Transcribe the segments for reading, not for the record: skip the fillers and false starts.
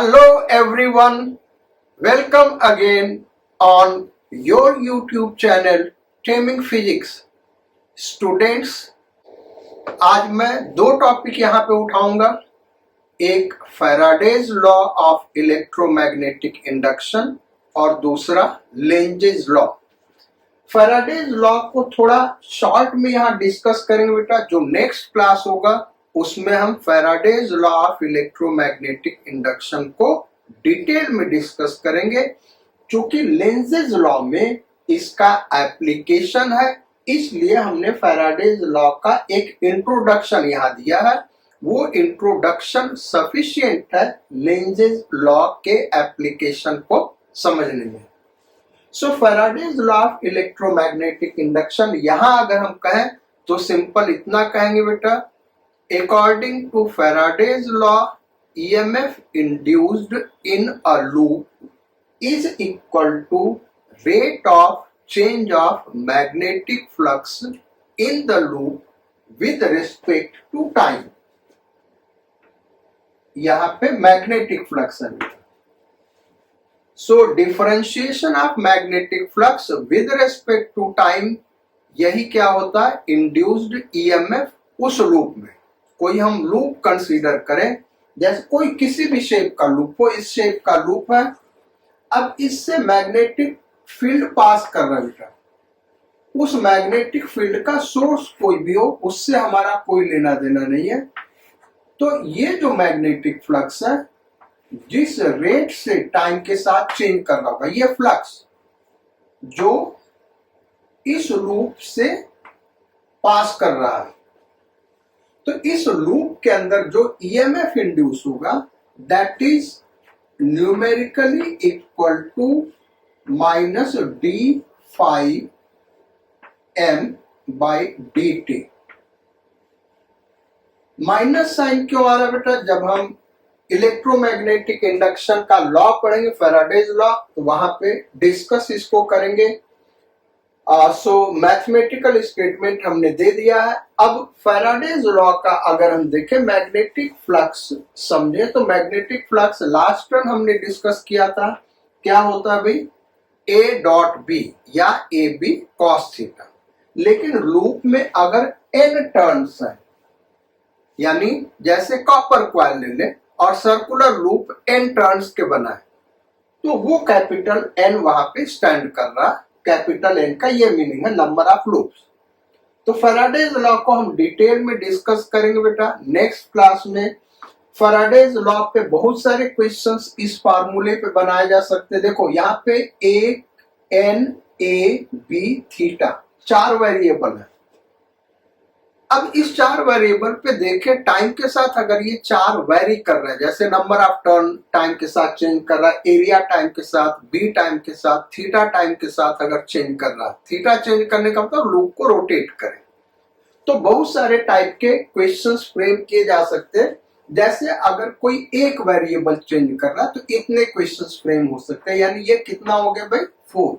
Hello everyone, welcome again on your YouTube channel Taming Physics. Students, आज मैं दो topic यहाँ पे उठाऊंगा, एक Faraday's law of electromagnetic induction और दूसरा लेंजेज लॉ। फैराडेज लॉ को थोड़ा शॉर्ट में यहाँ डिस्कस करेंगे बेटा। जो नेक्स्ट क्लास होगा उसमें हम Faraday's law of electromagnetic induction को डिटेल में डिस्कस करेंगे। क्योंकि लेंजेज लॉ में इसका एप्लीकेशन है, इसलिए हमने फैराडेज लॉ का एक इंट्रोडक्शन यहाँ दिया है। वो इंट्रोडक्शन सफिशिएंट है लेंजेज लॉ के एप्लीकेशन को समझने में। So Faraday's law of electromagnetic induction, यहां अगर हम कहें तो सिंपल इतना कहेंगे बेटा, according to Faraday's law EMF induced in a loop is equal to rate of change of magnetic flux in the loop with respect to time। यहां पे मैग्नेटिक फ्लक्स है। So differentiation of magnetic flux with respect to time, यही क्या होता है, induced EMF उस loop में। कोई हम लूप कंसीडर करें, जैसे कोई किसी भी शेप का लूप हो, इस शेप का लूप है, अब इससे मैग्नेटिक फील्ड पास कर रहा है बेटा। उस मैग्नेटिक फील्ड का सोर्स कोई भी हो, उससे हमारा कोई लेना देना नहीं है। तो ये जो मैग्नेटिक फ्लक्स है, जिस रेट से टाइम के साथ चेंज कर रहा होगा, ये फ्लक्स जो इस लूप से पास कर रहा है, तो इस लूप के अंदर जो EMF इंड्यूस होगा that is numerically equal to -d∅m/dt। Minus sign क्यों आ रहा है बेटा? जब हम इलेक्ट्रोमैग्नेटिक इंडक्शन का लॉ पढ़ेंगे, फैराडेज लॉ, तो वहां पे डिस्कस इसको करेंगे। सो मैथमेटिकल स्टेटमेंट हमने दे दिया है। अब फैराडेज लॉ का अगर हम देखें, मैग्नेटिक फ्लक्स समझे, तो मैग्नेटिक फ्लक्स लास्ट टर्म हमने डिस्कस किया था, क्या होता है भाई, A.B या AB cos थीटा। लेकिन लूप में अगर n टर्न्स है, यानी जैसे कॉपर कॉइल ले ले और सर्कुलर लूप n टर्न्स के बना है, तो वो कैपिटल N वहां पे स्टैंड कर रहा है। कैपिटल N का ये मीनिंग है नंबर ऑफ लूप्स। तो फैराडेज लॉ को हम डिटेल में डिस्कस करेंगे बेटा नेक्स्ट क्लास में। फैराडेज लॉ पे बहुत सारे क्वेश्चंस इस फार्मूले पे बनाए जा सकते हैं। देखो यहाँ पे A, N, A, B, theta, 4 variable है। अब इस 4 वेरिएबल पे देखें, टाइम के साथ अगर ये 4 वेरी कर रहे हैं, जैसे नंबर ऑफ टर्न टाइम के साथ चेंज कर रहा है, एरिया टाइम के साथ, बी टाइम के साथ, थीटा टाइम के साथ अगर चेंज कर रहा है, थीटा चेंज करने का मतलब लूप को रोटेट करें, तो बहुत सारे टाइप के क्वेश्चंस फ्रेम किए जा सकते हैं। जैसे अगर कोई एक वेरिएबल चेंज कर रहा है तो इतने क्वेश्चंस फ्रेम हो सकते हैं, यानी ये कितना हो गया भाई, 4।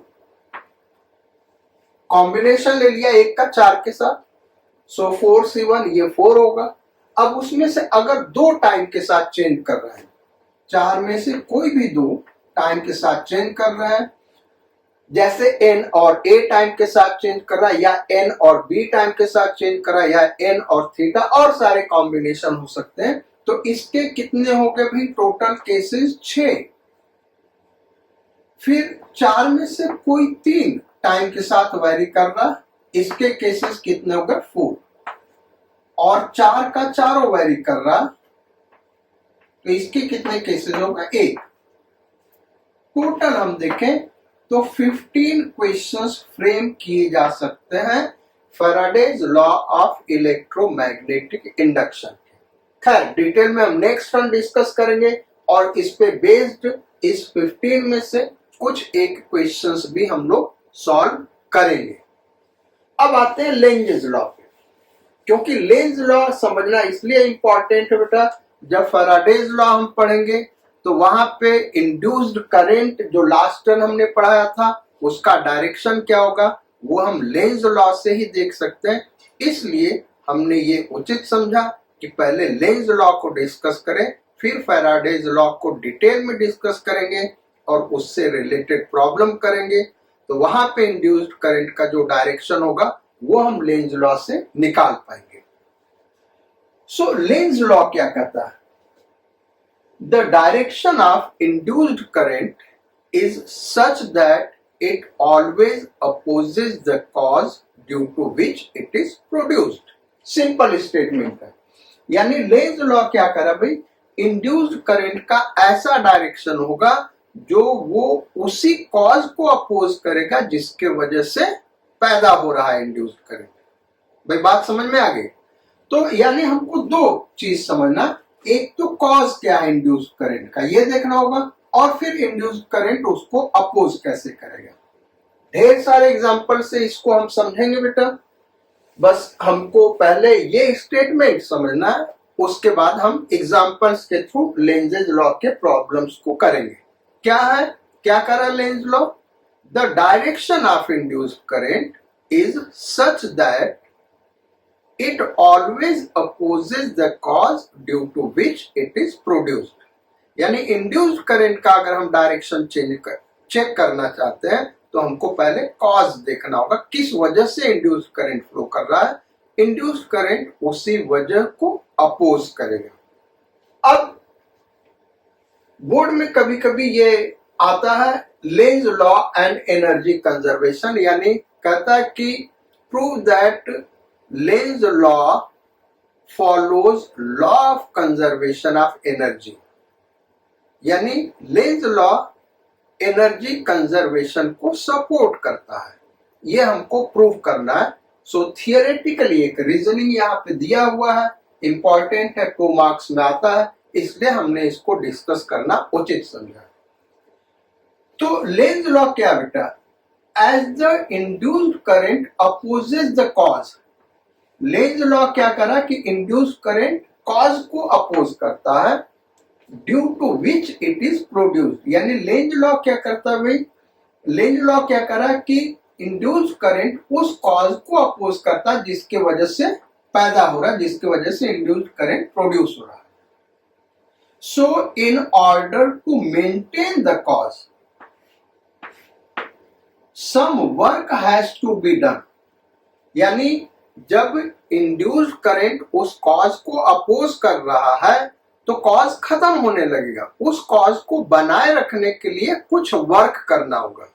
कॉम्बिनेशन ले लिया 1 का 4 के साथ, सो 4C1, ये 4 होगा। अब उसमें से अगर 2 टाइम के साथ चेंज कर रहे हैं, 4 में से कोई भी 2 टाइम के साथ चेंज कर रहे हैं, जैसे N और A टाइम के साथ चेंज कर रहा है, या N और B टाइम के साथ चेंज कर रहा है, या N और थीटा, और सारे कॉम्बिनेशन हो सकते हैं। तो इसके कितने हो गए भाई, टोटल केसेस 6। फिर 4 में से कोई 3 टाइम के साथ वेरी कर रहा है, इसके केसेस कितने हो गए, 4। और 4 का 4 वेरी कर रहा, तो इसके कितने केसेस हो गए, 1। टोटल हम देखें तो 15 क्वेश्चंस फ्रेम किए जा सकते हैं Faraday's law of electromagnetic induction. खैर डिटेल में हम नेक्स्ट टाइम डिस्कस करेंगे, और इस पे बेस्ड इस 15 में से कुछ एक क्वेश्चंस भी हम लोग सॉल्व करेंगे। अब आते हैं लेंजेज लॉ पे, क्योंकि लेंज लॉ समझना इसलिए इंपॉर्टेंट है बेटा, जब फैराडेज लॉ हम पढ़ेंगे तो वहां पे इंड्यूस्ड करंट जो लास्ट टर्म हमने पढ़ाया था, उसका डायरेक्शन क्या होगा, वो हम लेंज लॉ से ही देख सकते हैं। इसलिए हमने ये उचित समझा कि पहले लेंज लॉ को डिस्कस करें, फिर फैराडेज लॉ को डिटेल में डिस्कस करेंगे और उससे रिलेटेड प्रॉब्लम करेंगे। तो वहां पे इंड्यूस्ड करंट का जो डायरेक्शन होगा वो हम लेंज लॉ से निकाल पाएंगे। सो लेंज लॉ क्या कहता है? The direction of induced current is such that it always opposes the cause due to which it is produced। Simple statement है। यानी लेंज लॉ क्या करा भाई, इंड्यूस्ड करंट का ऐसा डायरेक्शन होगा जो वो उसी कॉज को अपोज करेगा जिसके वजह से पैदा हो रहा है इंड्यूस्ड करंट। भाई बात समझ में आ गई? तो यानी हमको दो चीज समझना, एक तो कॉज क्या है इंड्यूस्ड करंट का ये देखना होगा, और फिर इंड्यूस्ड करंट उसको अपोज कैसे करेगा। ढेर सारे एग्जांपल से इसको हम समझेंगे बेटा, बस हमको पहले ये स्टेटमेंट समझना है, उसके बाद हम एग्जांपल्स के थ्रू लेंजेज लॉ के प्रॉब्लम्स को करेंगे। क्या है, क्या करा Lenz law? The direction of induced current is such that it always opposes the cause due to which it is produced। यानी इंड्यूस्ड करंट का अगर हम डायरेक्शन चेक करना चाहते हैं तो हमको पहले कॉज देखना होगा, किस वजह से इंड्यूस्ड करंट फ्लो कर रहा है। इंड्यूस्ड करंट उसी वजह को अपोज करेगा। अब बोर्ड में कभी कभी ये आता है Lenz law and energy conservation, यानी कहता है कि prove that Lenz law follows law of conservation of energy. यानी लेंज लॉ एनर्जी कंजर्वेशन को सपोर्ट करता है, ये हमको प्रूव करना है। सो थियोरेटिकली एक रीजनिंग यहाँ पे दिया हुआ है, इंपॉर्टेंट है, 2 मार्क्स में आता है, इसलिए हमने इसको डिस्कस करना उचित समझा। तो लेंज लॉ क्या बेटा? As the induced current opposes the cause. Lenz law क्या करा कि इंड्यूस्ड करंट कॉज को अपोज करता है, due to which it is produced. यानी लेंज लॉ क्या करता है भाई? लेंज लॉ क्या करा कि इंड्यूस्ड करंट उस कॉज को अपोज करता है जिसके वजह से पैदा हो रहा है, जिसके वजह से इंड्यूस्ड करंट प्रोड्यूस हो रहा है। So in order to maintain the cause some work has to be done. यानी जब इंड्यूस्ड करंट उस कॉज को अपोज कर रहा है तो कॉज खत्म होने लगेगा, उस कॉज को बनाए रखने के लिए कुछ वर्क करना होगा।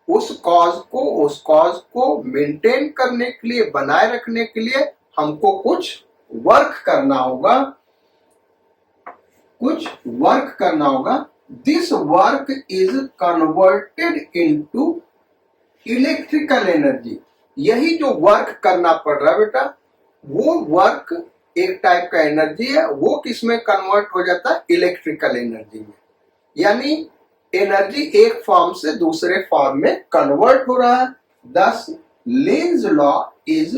उस कॉज को मेंटेन करने के लिए, बनाए रखने के लिए हमको कुछ वर्क करना होगा, this work is converted into electrical energy. यही जो वर्क करना पड़ रहा है बेटा, वो वर्क एक टाइप का एनर्जी है, वो किसमें कन्वर्ट हो जाता है? इलेक्ट्रिकल एनर्जी में। यानी एनर्जी एक फॉर्म से दूसरे फॉर्म में कन्वर्ट हो रहा है। Thus Lenz law is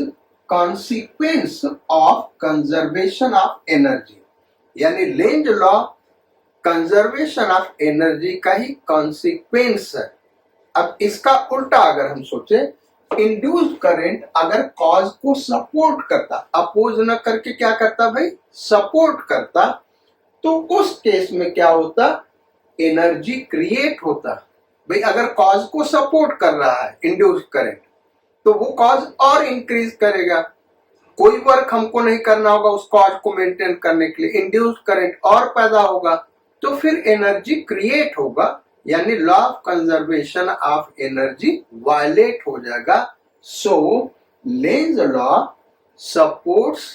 consequence of conservation of energy. यानी Lenz law conservation of energy का ही कॉन्सिक्वेंस है। अब इसका उल्टा अगर हम सोचे, इंड्यूस्ड करंट अगर कॉज को सपोर्ट करता, अपोज न करके क्या करता भाई? सपोर्ट करता, तो उस केस में क्या होता? एनर्जी क्रिएट होता। भाई अगर कॉज को सपोर्ट कर रहा है इंड्यूस्ड करंट तो वो कॉज और इंक्रीज करेगा, कोई वर्क हमको नहीं करना होगा उस कॉज को मेंटेन करने के लिए, इंड्यूस्ड करंट और पैदा होगा, तो फिर एनर्जी क्रिएट होगा। यानी law of conservation of energy violate हो जाएगा। So Lenz law supports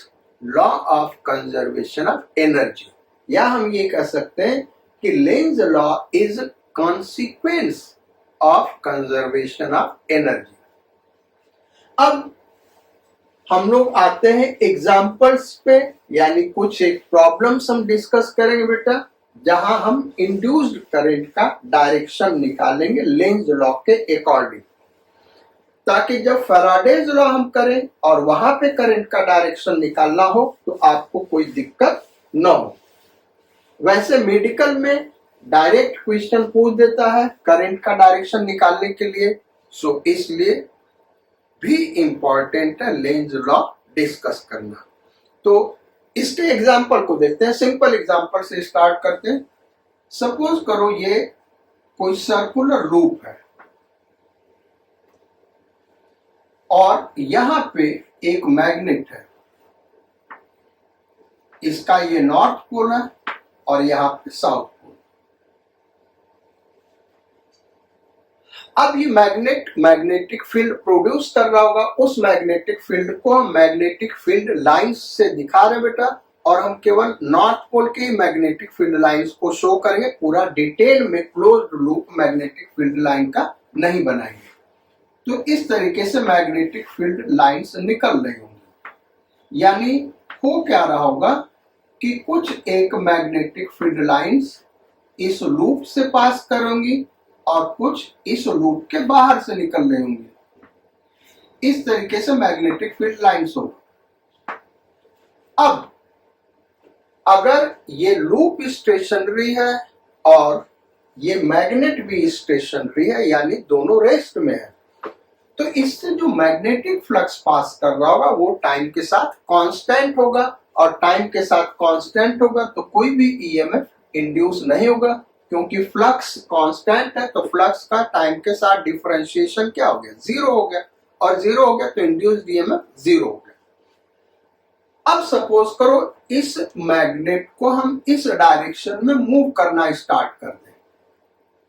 law of conservation of energy, या हम ये कह सकते हैं कि Lenz law is consequence of conservation of energy. अब हम लोग आते हैं एग्जाम्पल्स पे, यानी कुछ एक प्रॉब्लम्स हम डिस्कस करेंगे बेटा, जहां हम इंड्यूस्ड करंट का डायरेक्शन निकालेंगे लेंज लॉ के अकॉर्डिंग, ताकि जब फैराडेज लॉ हम करें और वहां पे करंट का डायरेक्शन निकालना हो तो आपको कोई दिक्कत न हो। वैसे मेडिकल में डायरेक्ट क्वेश्चन पूछ देता है करंट का डायरेक्शन निकालने के लिए, सो इसलिए भी इंपॉर्टेंट है लेंज लॉ डिस्कस करना। तो इसके एग्जाम्पल को देखते हैं, सिंपल एग्जाम्पल से स्टार्ट करते हैं। सपोज करो ये कोई सर्कुलर लूप है और यहां पे एक मैग्नेट है, इसका ये नॉर्थ पोल है और यहां पे साउथ पोल। अब ये मैग्नेटिक फील्ड प्रोड्यूस कर रहा होगा, उस मैग्नेटिक फील्ड को हम मैग्नेटिक फील्ड लाइंस से दिखा रहे बेटा, और हम केवल नॉर्थ पोल के मैग्नेटिक फील्ड लाइंस को शो करेंगे, पूरा डिटेल में closed loop magnetic field line का नहीं बनाएंगे। तो इस तरीके से मैग्नेटिक फील्ड लाइंस निकल रही होंगी, यानी हो क्या रहा होगा कि कुछ एक मैग्नेटिक फील्ड लाइंस इस लूप से पास करेंगी और कुछ इस लूप के बाहर से निकल रही होंगी। इस तरीके से मैग्नेटिक फील्ड लाइंस होगा। अब अगर ये लूप स्टेशनरी है और ये मैग्नेट भी स्टेशनरी है, यानी दोनों रेस्ट में है, तो इससे जो मैग्नेटिक फ्लक्स पास कर रहा होगा वो टाइम के साथ कांस्टेंट होगा, और टाइम के साथ कांस्टेंट होगा तो कोई भी ईएमएफ इंड्यूस नहीं होगा, क्योंकि फ्लक्स कांस्टेंट है। तो फ्लक्स का टाइम के साथ डिफरेंशिएशन क्या हो गया, जीरो हो गया, और जीरो हो गया तो इंड्यूस्ड ईएमएफ जीरो हो गया। अब सपोज करो इस मैग्नेट को हम इस डायरेक्शन में मूव करना स्टार्ट कर दें,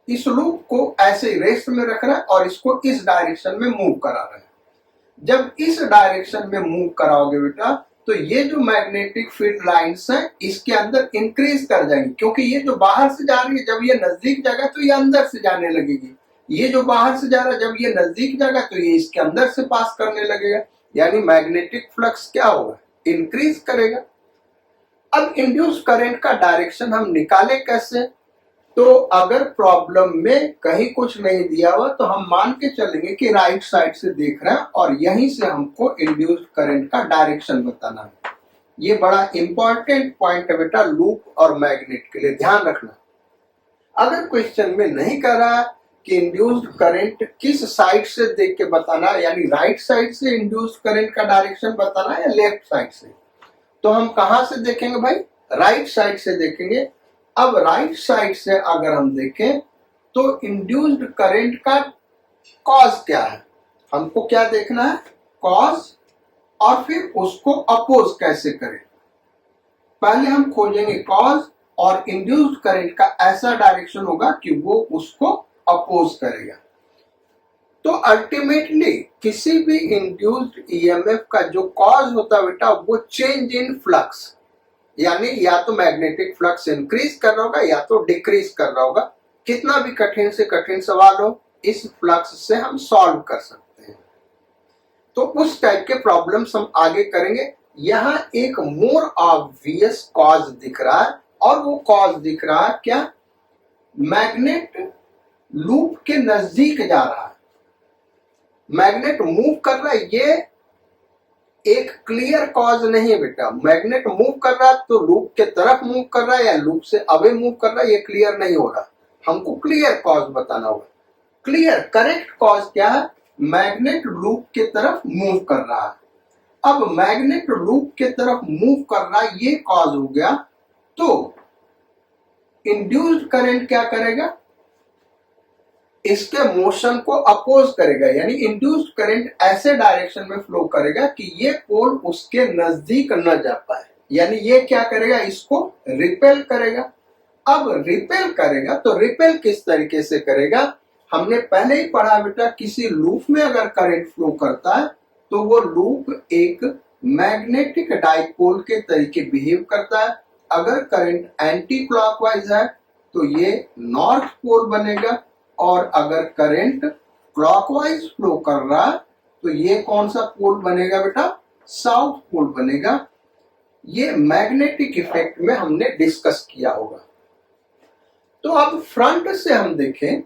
इस लूप को ऐसे ही रेस्ट में रख रहा है और इसको इस डायरेक्शन में मूव करा रहा है। जब इस डायरेक्शन में मूव कराओगे बेटा, तो ये जो मैग्नेटिक फील्ड लाइंस है इसके अंदर इंक्रीज कर जाएंगी, क्योंकि ये जो बाहर से जा रही है जब ये नजदीक जाएगा तो ये अंदर से जाने लगेगी, ये जो बाहर से जा रहा है जब ये नजदीक जाएगा तो ये इसके अंदर से पास करने लगेगा, यानी मैग्नेटिक फ्लक्स क्या होगा, इंक्रीज करेगा। अब इंड्यूस करंट का डायरेक्शन हम निकाले कैसे, तो अगर प्रॉब्लम में कहीं कुछ नहीं दिया हुआ तो हम मान के चलेंगे कि राइट साइड से देख रहे हैं और यहीं से हमको इंड्यूस्ड करंट का डायरेक्शन बताना है। ये बड़ा इंपॉर्टेंट पॉइंट है बेटा लूप और मैग्नेट के लिए, ध्यान रखना। अगर क्वेश्चन में नहीं कह रहा है कि इंड्यूस्ड करंट किस साइड से देख के बताना है, यानी राइट साइड से इंड्यूस्ड करंट का डायरेक्शन बताना है या लेफ्ट साइड से, तो हम कहां से देखेंगे भाई, राइट साइड से देखेंगे। अब राइट साइड से अगर हम देखें तो इंड्यूस्ड करंट का कॉज क्या है, हमको क्या देखना है, कॉज, और फिर उसको अपोज कैसे करें। पहले हम खोजेंगे कॉज, और इंड्यूस्ड करंट का ऐसा डायरेक्शन होगा कि वो उसको अपोज करेगा। तो अल्टीमेटली किसी भी इंड्यूस्ड ईएमएफ का जो कॉज होता है बेटा वो चेंज इन फ्लक्स, यानी या तो मैग्नेटिक फ्लक्स इंक्रीज कर रहा होगा या तो डिक्रीज कर रहा होगा। कितना भी कठिन से कठिन सवाल हो इस फ्लक्स से हम सॉल्व कर सकते हैं। तो उस टाइप के प्रॉब्लम्स हम आगे करेंगे। यहाँ एक मोर ऑब्वियस कॉज दिख रहा है, और वो कॉज दिख रहा है क्या, मैग्नेट लूप के नजदीक जा रहा है, मैग्नेट मूव कर रहा है। ये एक क्लियर कॉज नहीं है बेटा, मैग्नेट मूव कर रहा है तो लूप के तरफ मूव कर रहा है या लूप से अवे मूव कर रहा है, ये क्लियर नहीं हो रहा, हमको क्लियर कॉज बताना होगा। क्लियर करेक्ट कॉज क्या है, मैग्नेट लूप के तरफ मूव कर रहा है। अब मैग्नेट लूप के तरफ मूव कर रहा है, ये कॉज हो गया। तो इंड्यूस्ड करंट क्या करेगा, इसके मोशन को अपोज करेगा, यानी इंड्यूस्ड करंट ऐसे डायरेक्शन में फ्लो करेगा कि ये पोल उसके नजदीक न जा पाए, यानी ये क्या करेगा, इसको रिपेल करेगा। अब रिपेल करेगा तो रिपेल किस तरीके से करेगा, हमने पहले ही पढ़ा बेटा, किसी लूप में अगर करंट फ्लो करता है तो वो लूप एक मैग्नेटिक डाइपोल के तरीके बिहेव करता है। अगर करंट एंटी क्लॉकवाइज है तो ये नॉर्थ पोल बनेगा, और अगर करंट क्लॉकवाइज फ्लो कर रहा है तो ये कौन सा पोल बनेगा बेटा, साउथ पोल बनेगा। ये मैग्नेटिक इफेक्ट में हमने डिस्कस किया होगा। तो अब फ्रंट से हम देखें,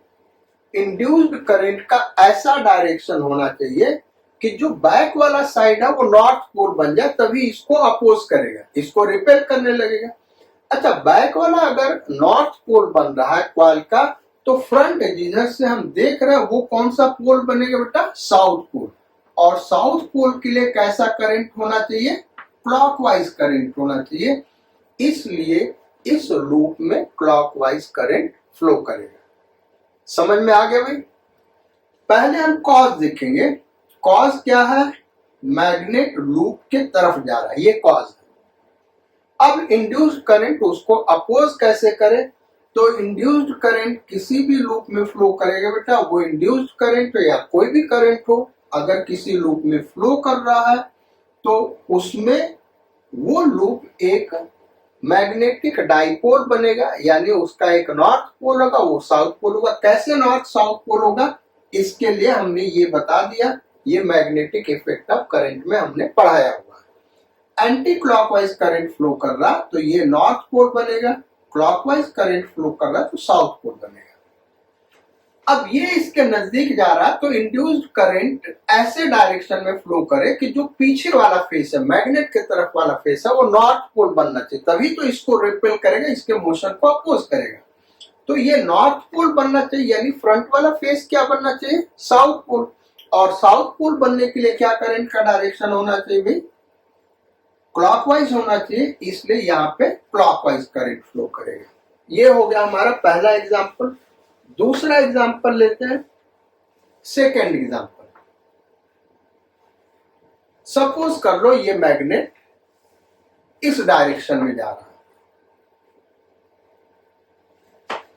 इंड्यूस्ड करंट का ऐसा डायरेक्शन होना चाहिए कि जो बैक वाला साइड है वो नॉर्थ पोल बन जाए, तभी इसको अपोज करेगा, इसको रिपेल करने लगेगा। अच्छा, बैक वाला अगर नॉर्थ पोल बन रहा है कॉइल का, तो फ्रंट जिधर से हम देख रहे हैं वो कौन सा पोल बनेगा बेटा, साउथ पोल। और साउथ पोल के लिए कैसा करंट होना चाहिए, क्लॉकवाइज करंट होना चाहिए, इसलिए इस लूप में क्लॉकवाइज करंट फ्लो करेगा। समझ में आ गया भाई? पहले हम कॉज देखेंगे। कॉज क्या है? मैग्नेट लूप के तरफ जा रहा है, ये कॉज है। अब इंड्यूस्ड करंट उसको अपोज कैसे करे? तो इंड्यूस्ड करंट किसी भी लूप में फ्लो करेगा बेटा, वो इंड्यूस्ड करंट या कोई भी करंट हो, अगर किसी लूप में फ्लो कर रहा है तो उसमें वो लूप एक मैग्नेटिक डाइपोल बनेगा, यानी उसका एक नॉर्थ पोल होगा, वो साउथ पोल होगा। कैसे नॉर्थ साउथ पोल होगा, इसके लिए हमने ये बता दिया, ये मैग्नेटिक इफेक्ट ऑफ करंट में हमने पढ़ाया हुआ है। एंटी क्लॉकवाइज करंट फ्लो कर रहा तो ये नॉर्थ पोल बनेगा, क्लॉकवाइज करंट फ्लो कर रहा तो साउथ पोल बनेगा। अब ये इसके नजदीक जा रहा तो इंड्यूस्ड करंट ऐसे डायरेक्शन में फ्लो करे कि जो पीछे वाला फेस है, मैग्नेट के तरफ वाला फेस है, वो नॉर्थ पोल बनना चाहिए, तभी तो इसको रिपेल करेगा, इसके मोशन को अपोज करेगा। तो ये नॉर्थ पोल बनना चाहिए, यानी फ्रंट वाला फेस क्या बनना चाहिए? South pole. और साउथ पोल बनने के लिए क्या करंट का डायरेक्शन होना चाहिए भाई? क्लॉकवाइज होना चाहिए, इसलिए यहाँ पे क्लॉकवाइज करंट फ्लो करेगा। ये हो गया हमारा पहला एग्जाम्पल। दूसरा एग्जाम्पल लेते हैं, सेकेंड एग्जाम्पल। सपोज कर लो ये मैग्नेट इस डायरेक्शन में जा रहा है।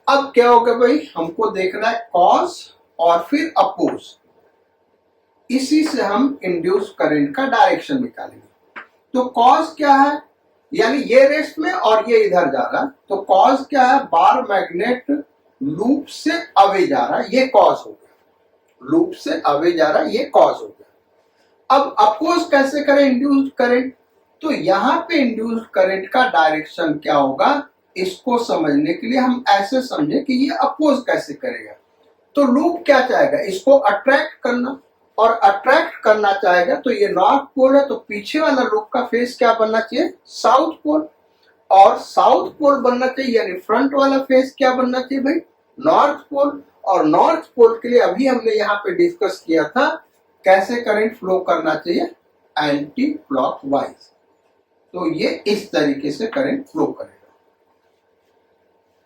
अब क्या होगा भाई? हमको देखना है कॉज और फिर अपोज, इसी से हम इंड्यूस करंट का डायरेक्शन निकालेंगे। तो कॉज क्या है? यानी ये रेस्ट में और ये इधर जा रहा, तो कॉज क्या है? बार मैग्नेट लूप से अवे जा रहा, ये कॉज हो गया। लूप से अवे जा रहा, ये कॉज हो गया। अब अपोज कैसे करें इंड्यूस्ड करंट? तो यहां पे इंड्यूस्ड करंट का डायरेक्शन क्या होगा, इसको समझने के लिए हम ऐसे समझे कि ये अपोज कैसे करेगा। तो लूप क्या चाहेगा? इसको अट्रैक्ट करना, और अट्रैक्ट करना चाहेगा तो ये नॉर्थ पोल है, तो पीछे वाला लूप का फेस क्या बनना चाहिए? South pole. और साउथ पोल बनना चाहिए, यानी फ्रंट वाला फेस क्या बनना चाहिए भाई? North pole. और नॉर्थ पोल के लिए अभी हमने यहाँ पे डिस्कस किया था कैसे करंट फ्लो करना चाहिए, एंटी क्लॉकवाइज। तो ये इस तरीके से करंट फ्लो करेगा।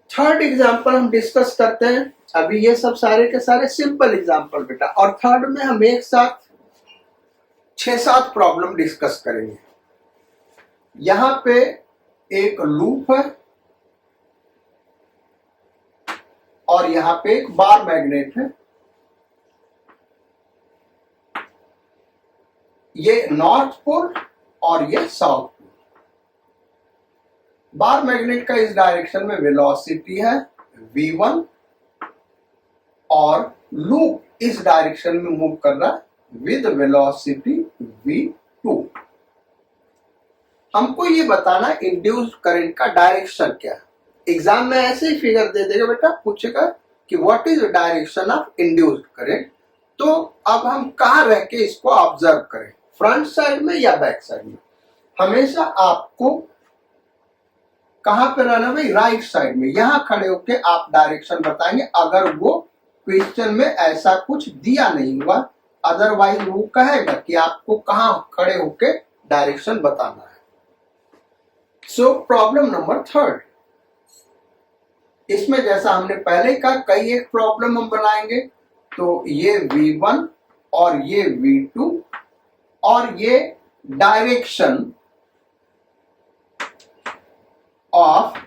थर्ड एग्जांपल हम डिस्कस करते हैं। अभी ये सब सारे के सारे सिंपल एग्जांपल बेटा, और थर्ड में हम एक साथ 6-7 प्रॉब्लम डिस्कस करेंगे। यहां पे एक लूप है और यहां पे एक बार मैग्नेट है। ये नॉर्थ पोल और ये साउथ पोल। बार मैग्नेट का इस डायरेक्शन में वेलोसिटी है v1 और लूप इस डायरेक्शन में मूव कर रहा है विद वेलोसिटी v2। हमको ये बताना इंड्यूस्ड करंट का डायरेक्शन क्या है। एग्जाम में ऐसे ही फिगर दे देगा बेटा, पूछेगा कि what is the direction of induced current. तो अब हम कहां रह के इसको ऑब्जर्व करें, फ्रंट साइड में या बैक साइड में? हमेशा आपको कहां पे रहना भाई? राइट साइड में। यहां खड़े होके आप डायरेक्शन बताएंगे, अगर वो क्वेश्चन में ऐसा कुछ दिया नहीं हुआ, अदरवाइज वो कहेगा कि आपको कहां खड़े होके डायरेक्शन बताना है। सो प्रॉब्लम नंबर थर्ड, इसमें जैसा हमने पहले कहा कई एक प्रॉब्लम हम बनाएंगे। तो ये v1 और ये v2 और ये direction of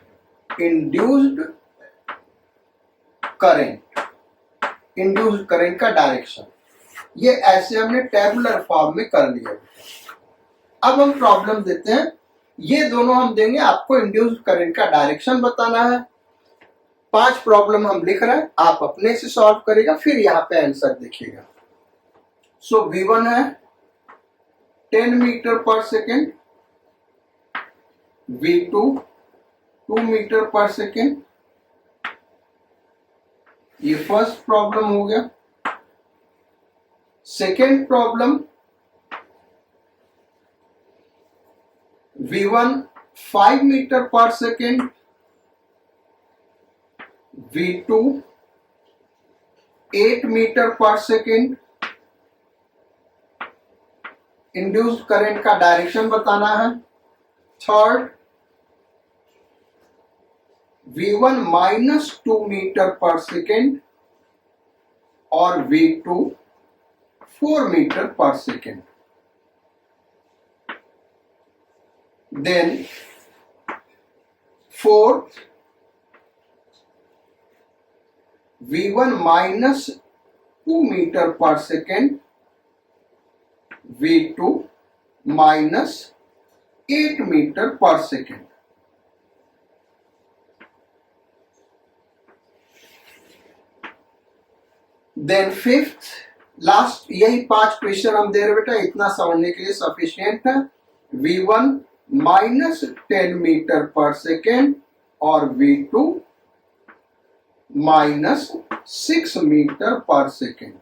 induced current, induced current का डायरेक्शन, ये ऐसे हमने टेबुलर फॉर्म में कर लिया। अब हम प्रॉब्लम देते हैं, ये दोनों हम देंगे, आपको इंड्यूस्ड करंट का डायरेक्शन बताना है। 5 प्रॉब्लम हम लिख रहे हैं, आप अपने से सॉल्व करेगा, फिर यहाँ पे आंसर देखिएगा। सो v1 है 10 मीटर पर सेकेंड, v2 2 मीटर पर सेकेंड। ये फर्स्ट प्रॉब्लम हो गया। सेकेंड प्रॉब्लम, v1 5 मीटर पर सेकेंड, v2 8 मीटर पर सेकेंड। इंड्यूस्ड करंट का डायरेक्शन बताना है। थर्ड V1 माइनस 2 मीटर पर सेकेंड और V2 4 मीटर पर second. Then fourth, V1 minus 2 meter per second, V2 minus 8 meter per second. Then fifth, last यही 5 question हम दे रहे बेटा, इतना समझने के लिए सफिशियंट है. V1 माइनस 10 मीटर पर सेकेंड और V2 माइनस 6 मीटर पर सेकेंड.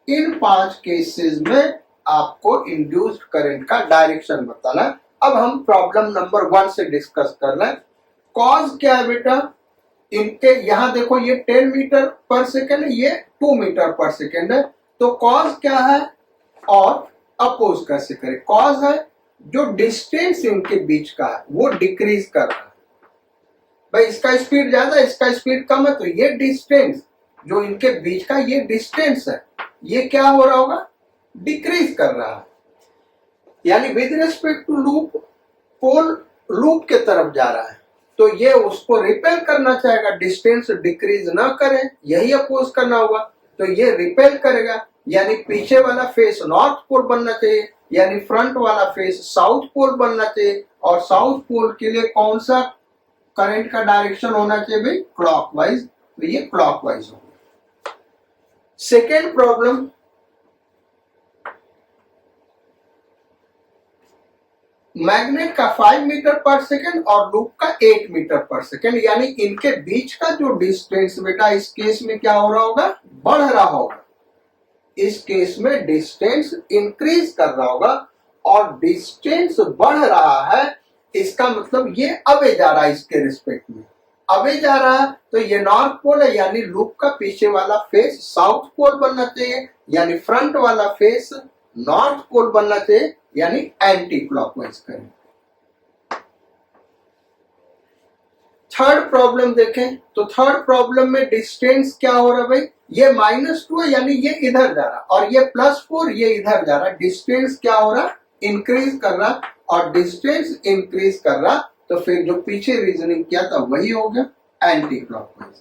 इन 5 केसेस में आपको इंड्यूस्ड करंट का डायरेक्शन बताना है. अब हम प्रॉब्लम नंबर 1 से डिस्कस कर रहे हैं. कॉज क्या है बेटा, इनके यहां देखो ये 10 मीटर पर सेकेंड, ये 2 मीटर पर सेकेंड है. तो कॉज क्या है और अपोज कैसे करें. कॉज है जो डिस्टेंस इनके बीच का है वो डिक्रीज कर रहा है. भाई इसका स्पीड ज्यादा है, इसका स्पीड कम है, तो ये डिस्टेंस जो इनके बीच का ये डिस्टेंस है ये क्या हो रहा होगा, डिक्रीज कर रहा है. यानी with respect to loop, pole loop के तरफ जा रहा है, तो ये उसको रिपेल करना चाहेगा, डिस्टेंस डिक्रीज ना करे, यही अपोज करना होगा. तो ये रिपेल करेगा, यानी पीछे वाला फेस नॉर्थ पोल बनना चाहिए, यानी फ्रंट वाला फेस साउथ पोल बनना चाहिए. और साउथ पोल के लिए कौन सा करंट का डायरेक्शन होना चाहिए भाई, क्लॉकवाइज. तो ये क्लॉकवाइज होगा. सेकेंड प्रॉब्लम, मैग्नेट का 5 मीटर पर सेकेंड और लूप का 8 मीटर पर सेकेंड, यानी इनके बीच का जो डिस्टेंस बेटा इस केस में क्या हो रहा होगा, बढ़ रहा होगा. इस केस में डिस्टेंस इंक्रीज कर रहा होगा और डिस्टेंस बढ़ रहा है, इसका मतलब ये अवे जा रहा है, इसके रिस्पेक्ट में अवे जा रहा है. तो ये नॉर्थ पोल है, यानी लूप का पीछे वाला फेस साउथ पोल बनना चाहिए, यानी फ्रंट वाला फेस नॉर्थ पोल बनना चाहिए, यानी एंटी क्लॉकवाइज करें. थर्ड प्रॉब्लम देखें तो थर्ड प्रॉब्लम में डिस्टेंस क्या हो रहा है भाई, ये -2 है, यानी ये इधर जा रहा, और ये +4 ये इधर जा रहा. डिस्टेंस क्या हो रहा, इंक्रीज कर रहा, और डिस्टेंस इंक्रीज कर रहा, तो फिर जो पीछे रीजनिंग किया था वही हो गया, एंटी क्लॉकवाइज.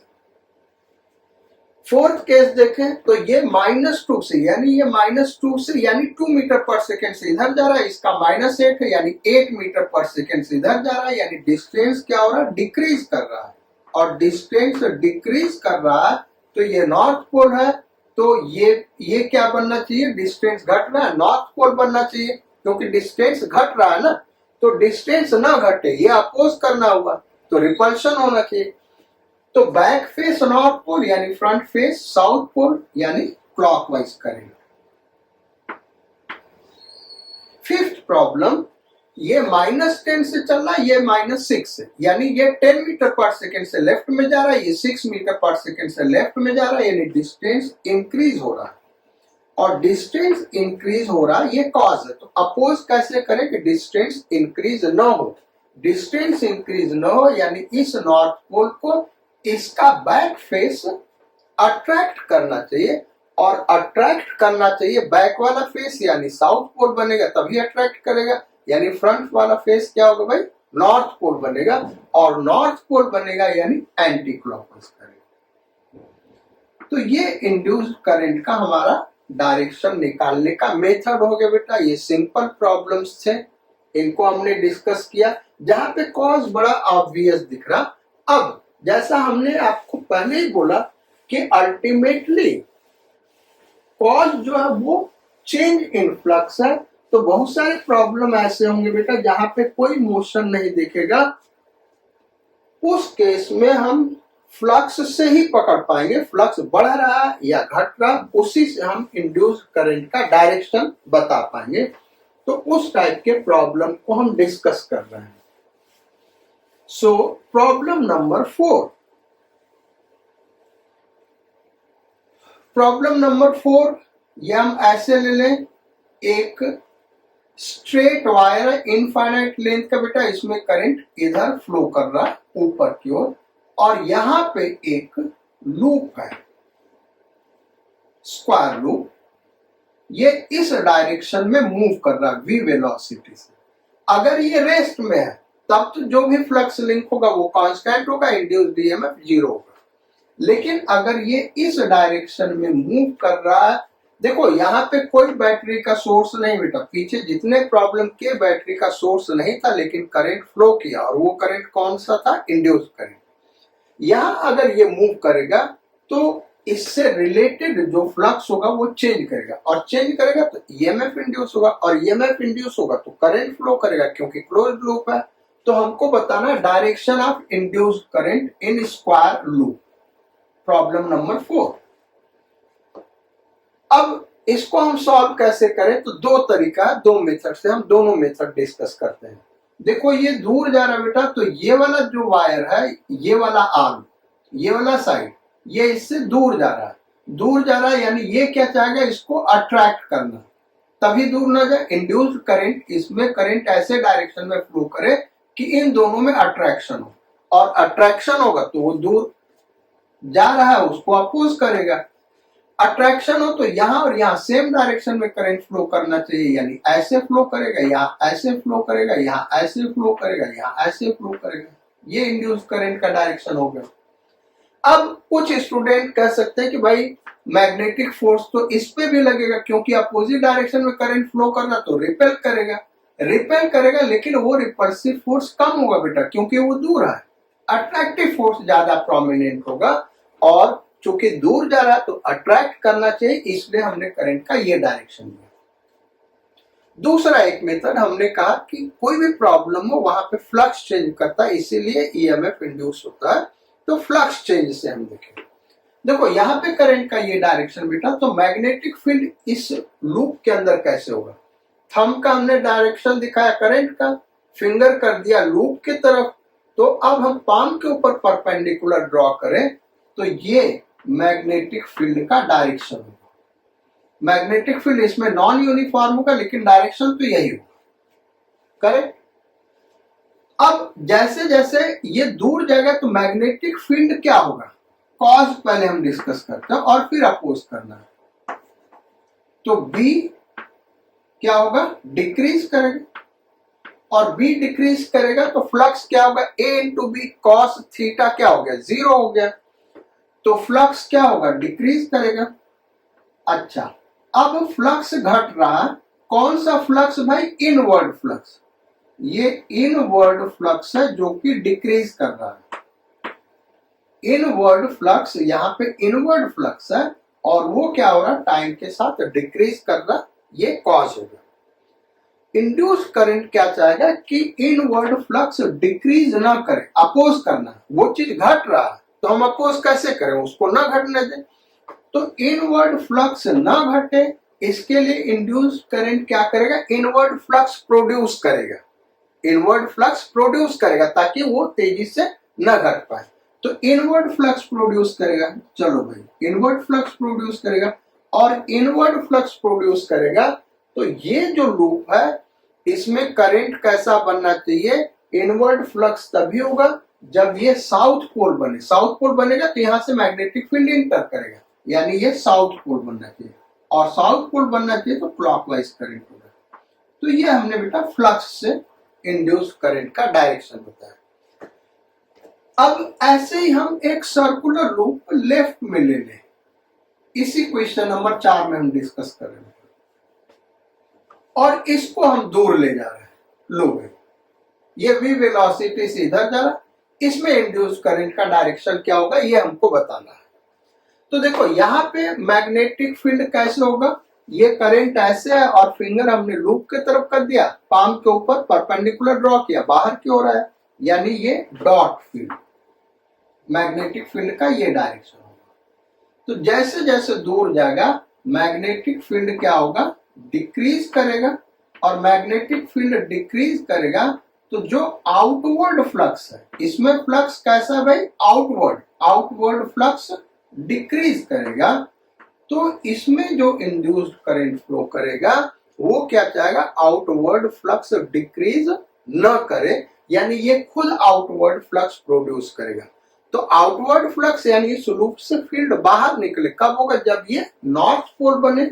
फोर्थ केस देखें तो ये -2 से, यानी ये -2 से यानी 2 मीटर पर सेकेंड से इधर जा रहा है, इसका -8 है, यानी 8 मीटर पर सेकेंड से इधर जा रहा है, यानी डिस्टेंस क्या हो रहा है, डिक्रीज कर रहा है. और डिस्टेंस डिक्रीज कर रहा है, तो ये नॉर्थ पोल है, तो ये क्या बनना चाहिए, डिस्टेंस घट रहा है, नॉर्थ पोल बनना चाहिए, क्योंकि डिस्टेंस घट रहा है ना. तो डिस्टेंस ना घटे, ये अपोज करना होगा, तो रिपल्शन होना चाहिए. तो बैक फेस नॉर्थ पोल यानी फ्रंट फेस साउथ पोल, यानी क्लॉकवाइज करेंगे. फिफ्थ प्रॉब्लम, ये -10 से चल रहा है, ये -6 से, यानी ये 10 मीटर पर सेकेंड से लेफ्ट में जा रहा है, ये 6 मीटर पर सेकेंड से लेफ्ट में जा रहा है, यानी डिस्टेंस इंक्रीज हो रहा है. और डिस्टेंस इंक्रीज हो रहा है, ये कॉज है. तो अपोज कैसे करें कि डिस्टेंस इंक्रीज न हो. डिस्टेंस इंक्रीज न हो यानी इस नॉर्थ पोल को इसका बैक फेस अट्रैक्ट करना चाहिए, और अट्रैक्ट करना चाहिए बैक वाला फेस, यानी साउथ पोल बनेगा तभी अट्रैक्ट करेगा, यानी फ्रंट वाला फेस क्या होगा भाई, नॉर्थ पोल बनेगा, और नॉर्थ पोल बनेगा यानी एंटी क्लॉकवाइज करेगा. तो ये इंड्यूस्ड करंट का हमारा डायरेक्शन निकालने का मेथड हो गया बेटा. ये सिंपल प्रॉब्लम्स थे, इनको हमने डिस्कस किया, जहां पे कॉज बड़ा ऑब्वियस दिख रहा. अब जैसा हमने आपको पहले ही बोला कि अल्टीमेटली कॉज जो है वो चेंज इन फ्लक्स है, तो बहुत सारे प्रॉब्लम ऐसे होंगे बेटा जहां पे कोई मोशन नहीं दिखेगा. उस केस में हम फ्लक्स से ही पकड़ पाएंगे, फ्लक्स बढ़ रहा या घट रहा, उसी से हम इंड्यूस्ड करंट का डायरेक्शन बता पाएंगे. तो उस टाइप के प्रॉब्लम को हम डिस्कस कर रहे हैं. So problem number 4. Problem number 4 ये हम ऐसे ले लें, एक स्ट्रेट वायर है, इनफाइनाइट लेंथ का बेटा, इसमें करंट इधर फ्लो कर रहा है ऊपर की ओर, और यहां पे एक लूप है, स्क्वायर लूप, ये इस डायरेक्शन में मूव कर रहा है v वेलोसिटी से। अगर ये रेस्ट में है तब तो जो भी फ्लक्स लिंक होगा वो कांस्टेंट होगा, इंड्यूस्ड ईएमएफ 0 होगा। लेकिन अगर ये इस डायरेक्शन में मूव कर रहा है, देखो यहाँ पे कोई बैटरी का सोर्स नहीं बेटा, पीछे जितने प्रॉब्लम के बैटरी का सोर्स नहीं था, लेकिन करंट फ्लो किया, और वो करंट कौन सा था? Induce current. यहाँ अगर ये मूव करेगा तो इससे रिलेटेड जो फ्लक्स होगा वो चेंज करेगा, और चेंज करेगा तो ईएमएफ इंड्यूस होगा, और ईएमएफ इंड्यूस होगा तो करंट फ्लो करेगा, क्योंकि क्लोज्ड लूप है। तो हमको बताना direction of induced current in square loop, problem number 4। अब इसको हम सॉल्व कैसे करें? तो दो तरीका है, दो मेथड से हम दोनों मेथड डिस्कस करते हैं। देखो ये दूर जा रहा है बेटा, तो ये वाला जो वायर है, ये वाला आर्म, ये वाला साइड, ये इससे दूर जा रहा है, दूर जा रहा है, यानी ये क्या चाहेगा? इसको अट्रैक्ट करना, तभी दूर ना जाए। इंड्यूस्ड करंट, इसमें करंट ऐसे डायरेक्शन में फ्लो करे कि इन दोनों में अट्रैक्शन हो, और अट्रैक्शन होगा तो वो दूर जा रहा है उसको अपोज करेगा। अट्रैक्शन हो तो यहाँ और यहाँ सेम डायरेक्शन में करंट फ्लो करना चाहिए, यानी ऐसे फ्लो करेगा, यहाँ ऐसे फ्लो करेगा, यहाँ ऐसे फ्लो करेगा, यहाँ ऐसे फ्लो करेगा। ये इंड्यूस करंट का डायरेक्शन हो गया। अब कुछ स्टूडेंट कह सकते हैं कि भाई मैग्नेटिक फोर्स तो इस पे भी लगेगा, क्योंकि अपोजिट डायरेक्शन में करंट फ्लो करना तो रिपेल करेगा, रिपेल करेगा, लेकिन वो रिपल्सिव फोर्स कम होगा बेटा, क्योंकि वो दूर है। अट्रैक्टिव फोर्स ज्यादा प्रोमिनेंट होगा, और चूंकि दूर जा रहा है तो अट्रैक्ट करना चाहिए, इसलिए हमने करंट का ये डायरेक्शन दिया। दूसरा एक मेथड हमने कहा कि कोई भी प्रॉब्लम हो वहां पे फ्लक्स चेंज करता है, इसीलिए ईएमएफ इंड्यूस होता है, तो फ्लक्स चेंज से हम देखें। देखो यहाँ पे करंट का ये डायरेक्शन बेटा, तो मैग्नेटिक फील्ड इस लूप के अंदर कैसे होगा? थंब का हमने डायरेक्शन दिखाया करंट का, फिंगर कर दिया लूप की तरफ, तो अब हम पाम के ऊपर परपेंडिकुलर ड्रॉ करें तो ये मैग्नेटिक फील्ड का डायरेक्शन होगा। मैग्नेटिक फील्ड इसमें नॉन यूनिफॉर्म होगा, लेकिन डायरेक्शन तो यही होगा, करेक्ट। अब जैसे जैसे ये दूर जाएगा तो मैग्नेटिक फील्ड क्या होगा? कॉज पहले हम डिस्कस करते हैं और फिर अपोज करना है। तो बी क्या होगा? डिक्रीज करेगा, और बी डिक्रीज करेगा तो फ्लक्स क्या होगा? ए इंटू बी कॉस थीटा क्या हो गया? 0 हो गया, तो फ्लक्स क्या होगा? डिक्रीज करेगा। अच्छा, अब फ्लक्स घट रहा है, कौन सा फ्लक्स भाई? Inward flux. ये इनवर्ड फ्लक्स है जो कि डिक्रीज कर रहा है। इनवर्ड फ्लक्स, यहाँ पे इनवर्ड फ्लक्स है, और वो क्या हो रहा है? टाइम के साथ डिक्रीज कर रहा, ये कॉज होगा। इंड्यूस करंट क्या चाहेगा? कि इनवर्ड फ्लक्स डिक्रीज ना करे, अपोज करना। वो चीज घट रहा है तो हम अपोज कैसे करें? उसको ना घटने दें। तो इनवर्ड फ्लक्स ना घटे, इसके लिए इंड्यूस करंट क्या करेगा? इनवर्ड फ्लक्स प्रोड्यूस करेगा, इनवर्ड फ्लक्स प्रोड्यूस करेगा, ताकि वो तेजी से न घट पाए। तो इनवर्ड फ्लक्स प्रोड्यूस करेगा, चलो भाई इनवर्ड फ्लक्स प्रोड्यूस करेगा, और इनवर्ड फ्लक्स प्रोड्यूस करेगा तो ये जो लूप है इसमें करंट कैसा बनना चाहिए? इनवर्ड फ्लक्स तभी होगा जब ये साउथ पोल बने। साउथ पोल बनेगा तो यहां से मैग्नेटिक फील्ड इंटर करेगा, यानी ये साउथ पोल बनना चाहिए, और साउथ पोल बनना चाहिए तो क्लॉकवाइज करंट होगा। तो ये हमने बेटा फ्लक्स से इंड्यूस करंट का डायरेक्शन बताया। अब ऐसे ही हम एक सर्कुलर लूप लेफ्ट में ले लें, इसी क्वेश्चन नंबर 4 में हम डिस्कस कर रहे हैं, और इसको हम दूर ले जा रहे हैं। लो भाई, ये v वेलोसिटी से इधर जा रहा है, इसमें इंड्यूस करंट का डायरेक्शन क्या होगा ये हमको बताना है। तो देखो यहाँ पे मैग्नेटिक फील्ड कैसे होगा? ये करंट ऐसे है, और फिंगर हमने लूप की तरफ कर दिया, पाम के ऊपर परपेंडिकुलर ड्रॉ किया, बाहर की ओर है, यानी ये डॉट फील्ड, मैग्नेटिक फील्ड का ये डायरेक्शन होगा। तो जैसे जैसे दूर जाएगा मैग्नेटिक फील्ड क्या होगा? डिक्रीज करेगा, और मैग्नेटिक फील्ड डिक्रीज करेगा तो जो आउटवर्ड फ्लक्स है, इसमें फ्लक्स कैसा है भाई? आउटवर्ड, आउटवर्ड फ्लक्स डिक्रीज करेगा, तो इसमें जो इंड्यूस्ड करंट फ्लो करेगा वो क्या चाहेगा, आउटवर्ड फ्लक्स डिक्रीज न करे, यानी ये खुद आउटवर्ड फ्लक्स प्रोड्यूस करेगा। तो आउटवर्ड फ्लक्स यानी लूप से फील्ड बाहर निकले कब होगा, जब ये नॉर्थ पोल बने।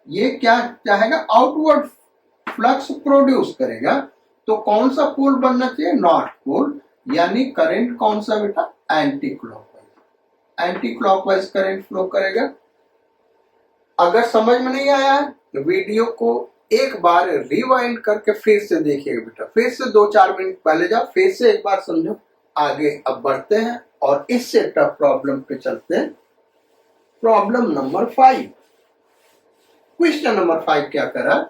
ये क्या चाहेगा, आउटवर्ड फ्लक्स प्रोड्यूस करेगा। तो कौन सा पोल बनना चाहिए, नॉर्थ पोल। यानी करंट कौन सा बेटा, anti clockwise, anti clockwise current flow करेगा। अगर समझ में नहीं आया तो वीडियो को एक बार रिवाइंड करके फिर से देखिएगा बेटा, फिर से 2-4 मिनट पहले जाओ, फिर से एक बार समझो। आगे अब बढ़ते हैं और इससे टफ प्रॉब्लम पे चलते हैं। प्रॉब्लम नंबर 5, क्वेश्चन नंबर 5 क्या करा,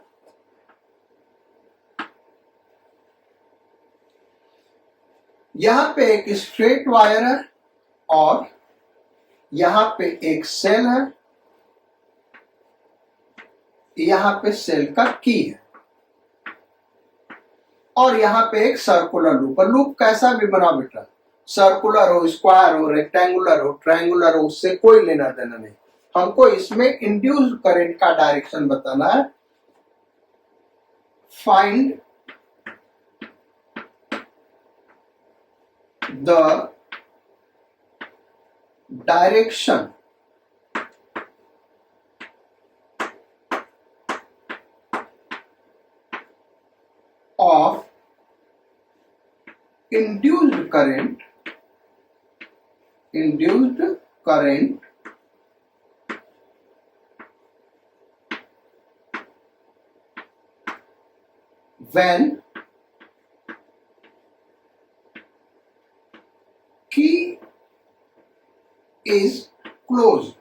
यहां पे एक स्ट्रेट वायर है और यहां पे एक सेल है, यहां पे सेल का की है और यहां पे एक सर्कुलर लूप है। लूप कैसा भी बना बेटा, सर्कुलर हो, स्क्वायर हो, रेक्टेंगुलर हो, ट्रायंगुलर हो, उससे कोई लेना देना नहीं। हमको इसमें इंड्यूस्ड करंट का डायरेक्शन बताना है। Find the direction of induced current when key is closed।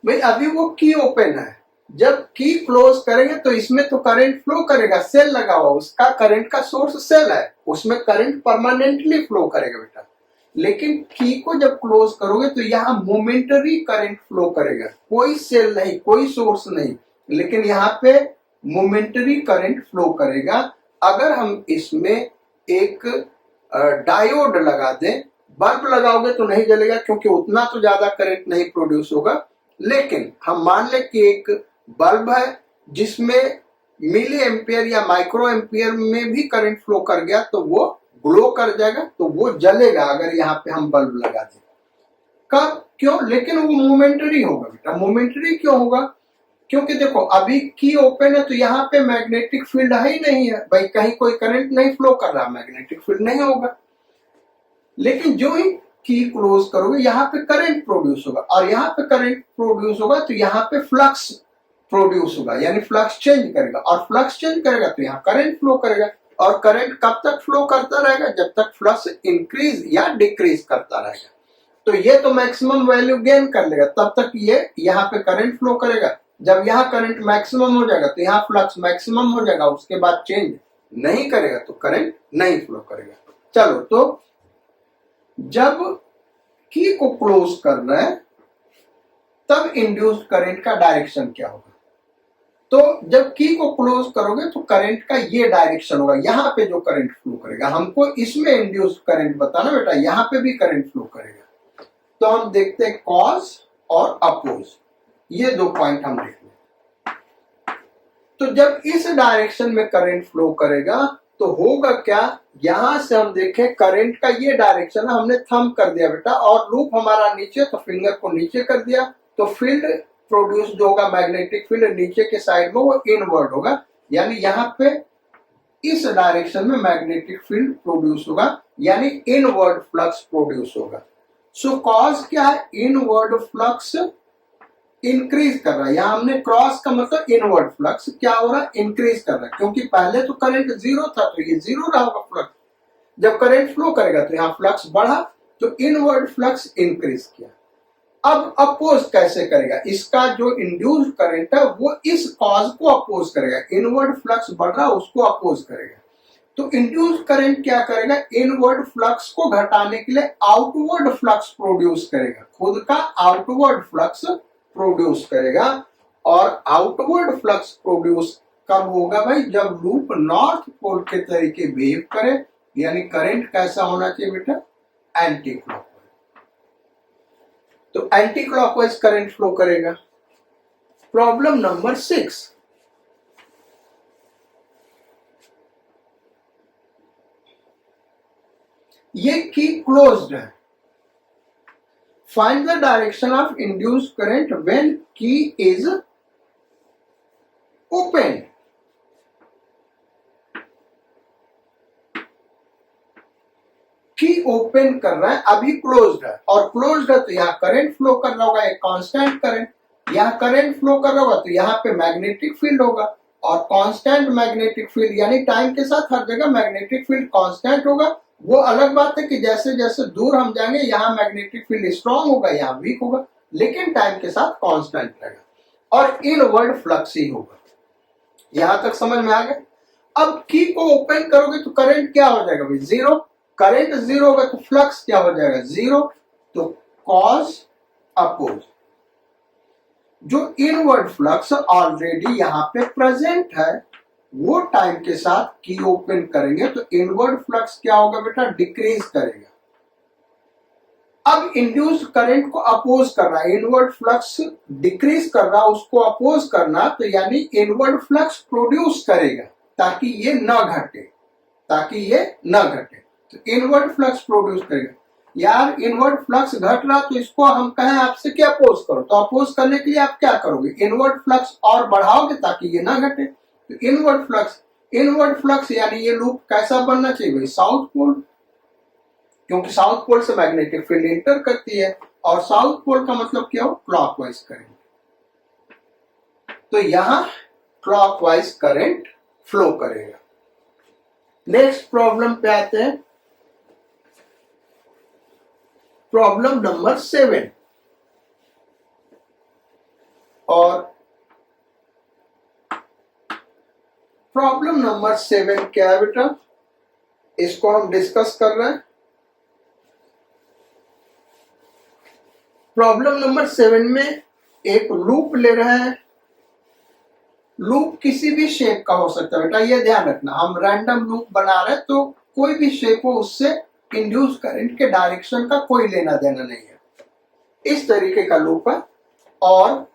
भाई अभी वो की ओपन है, जब की क्लोज करेंगे तो इसमें तो करंट फ्लो करेगा, सेल लगा हुआ, उसका करंट का सोर्स सेल है, उसमें करंट परमानेंटली फ्लो करेगा बेटा। लेकिन की को जब क्लोज करोगे तो यहाँ मोमेंटरी करंट फ्लो करेगा, कोई सेल नहीं, कोई सोर्स नहीं, लेकिन यहाँ पे मोमेंटरी करंट फ्लो करेगा। अगर हम इसमें एक डायोड लगा दें, बल्ब लगाओगे तो नहीं जलेगा क्योंकि उतना तो ज्यादा करंट नहीं प्रोड्यूस होगा। लेकिन हम मान ले कि एक बल्ब है जिसमें मिली एम्पियर या माइक्रो एम्पियर में भी करंट फ्लो कर गया तो वो ग्लो कर जाएगा, तो वो जलेगा अगर यहाँ पे हम बल्ब लगा दें। कब, क्यों, लेकिन वो मोमेंटरी होगा बेटा। मोमेंटरी क्यों होगा, क्योंकि देखो अभी की ओपन है तो यहाँ पे मैग्नेटिक फील्ड है ही नहीं है भाई, कहीं कोई करंट नहीं फ्लो कर रहा, मैग्नेटिक फील्ड नहीं होगा। लेकिन जो ही की क्लोज करोगे यहाँ पे करंट प्रोड्यूस होगा, और यहाँ पे करंट प्रोड्यूस होगा तो यहाँ पे फ्लक्स प्रोड्यूस होगा, यानी फ्लक्स चेंज करेगा, और फ्लक्स चेंज करेगा तो यहाँ करंट फ्लो करेगा। और करंट कब तक फ्लो करता रहेगा, जब तक फ्लक्स इंक्रीज या डिक्रीज करता रहेगा। तो ये तो मैक्सिमम वैल्यू गेन कर लेगा, तब तक ये यहाँ पे करंट फ्लो करेगा। जब यहाँ करंट मैक्सिमम हो जाएगा तो यहाँ फ्लक्स मैक्सिमम हो जाएगा, उसके बाद चेंज नहीं करेगा तो करंट नहीं फ्लो करेगा। चलो, तो जब की को क्लोज करना है तब इंड्यूस्ड करंट का डायरेक्शन क्या होगा। तो जब की को क्लोज करोगे तो करंट का ये डायरेक्शन होगा, यहाँ पे जो करंट फ्लो करेगा। हमको इसमें इंड्यूस्ड करंट बताना बेटा, यहाँ पे भी करंट फ्लो करेगा। तो हम देखते हैं कॉज और अपोज, ये 2 पॉइंट हम देख लें। तो जब इस डायरेक्शन में करंट फ्लो करेगा तो होगा क्या, यहां से हम देखें करंट का ये डायरेक्शन है, हमने थंब कर दिया बेटा, और लूप हमारा नीचे, तो फिंगर को नीचे कर दिया, तो फील्ड प्रोड्यूस जो होगा मैग्नेटिक फील्ड नीचे के साइड में वो इनवर्ड होगा, यानी यहाँ पे इस डायरेक्शन में मैग्नेटिक फील्ड प्रोड्यूस होगा, यानी इनवर्ड फ्लक्स प्रोड्यूस होगा। सो कॉज क्या है, इनवर्ड फ्लक्स इंक्रीज कर रहा है। यहाँ हमने क्रॉस का मतलब इनवर्ड फ्लक्स क्या हो रहा है, इंक्रीज कर रहा है, क्योंकि पहले तो करंट 0 था तो ये 0 रहा होगा फ्लक्स। जब करंट फ्लो करेगा तो यहाँ फ्लक्स बढ़ा, तो इनवर्ड फ्लक्स इंक्रीज किया। अब अपोज कैसे करेगा, इसका जो इंड्यूस्ड करंट है वो इस कॉज को अपोज करेगा, इनवर्ड फ्लक्स बढ़ रहा उसको अपोज करेगा। तो इंड्यूस्ड करंट क्या करेगा, इनवर्ड फ्लक्स को घटाने के लिए आउटवर्ड फ्लक्स प्रोड्यूस करेगा, खुद का आउटवर्ड फ्लक्स प्रोड्यूस करेगा। और आउटवर्ड फ्लक्स प्रोड्यूस कब होगा भाई, जब लूप नॉर्थ पोल के तरीके बिहेव करे, यानी करंट कैसा होना चाहिए बेटा, एंटी क्लॉकवाइज। तो एंटी क्लॉकवाइज करंट फ्लो करेगा। प्रॉब्लम नंबर 6, ये की क्लोज्ड है। Find the direction of induced current when की इज ओपन। की ओपन कर रहा है, अभी क्लोज्ड है, और क्लोज्ड है तो यहाँ करंट फ्लो कर रहा होगा, एक कांस्टेंट करंट। यहाँ करंट फ्लो कर रहा होगा तो यहाँ पे मैग्नेटिक फील्ड होगा, और कांस्टेंट मैग्नेटिक फील्ड यानी टाइम के साथ हर जगह मैग्नेटिक फील्ड कांस्टेंट होगा। वो अलग बात है कि जैसे जैसे दूर हम जाएंगे यहाँ मैग्नेटिक फील्ड स्ट्रांग होगा, यहाँ वीक होगा, लेकिन टाइम के साथ कांस्टेंट रहेगा और इनवर्ड फ्लक्स ही होगा। यहां तक समझ में आ गया। अब की को ओपन करोगे तो करंट क्या हो जाएगा भाई, जीरो। करंट जीरो होगा तो फ्लक्स क्या हो जाएगा, जीरो। तो कॉस अपोज, जो इनवर्ड फ्लक्स ऑलरेडी यहां पे प्रेजेंट है, वो टाइम के साथ की ओपन करेंगे तो इनवर्ड फ्लक्स क्या होगा बेटा, डिक्रीज करेगा। अब इंड्यूस्ड करंट को अपोज कर रहा है, इनवर्ड फ्लक्स डिक्रीज कर रहा है, उसको अपोज करना तो यानी इनवर्ड फ्लक्स प्रोड्यूस करेगा ताकि ये न घटे, ताकि ये न घटे। तो इनवर्ड फ्लक्स प्रोड्यूस करेगा। यार इनवर्ड फ्लक्स घट रहा तो इसको हम कहें आपसे क्या अपोज करो, तो अपोज करने के लिए आप क्या करोगे, इनवर्ड फ्लक्स और बढ़ाओगे ताकि ये ना घटे। तो इनवर्ड फ्लक्स यानी ये लूप कैसा बनना चाहिए भाई, साउथ पोल, क्योंकि साउथ पोल से मैग्नेटिक फील्ड इंटर करती है, और साउथ पोल का मतलब क्या हो, क्लॉकवाइज करंट। तो यहां क्लॉकवाइज करंट फ्लो करेगा। नेक्स्ट प्रॉब्लम पे आते हैं, प्रॉब्लम नंबर 7। और प्रॉब्लम नंबर 7 क्या है बेटा, इसको हम डिस्कस कर रहे हैं। प्रॉब्लम नंबर 7 में एक लूप ले रहे हैं। लूप किसी भी शेप का हो सकता है बेटा, ये ध्यान रखना। हम रैंडम लूप बना रहे हैं तो कोई भी शेप हो, उससे इंड्यूस करंट के डायरेक्शन का कोई लेना देना नहीं है। इस तरीके का लूप है, और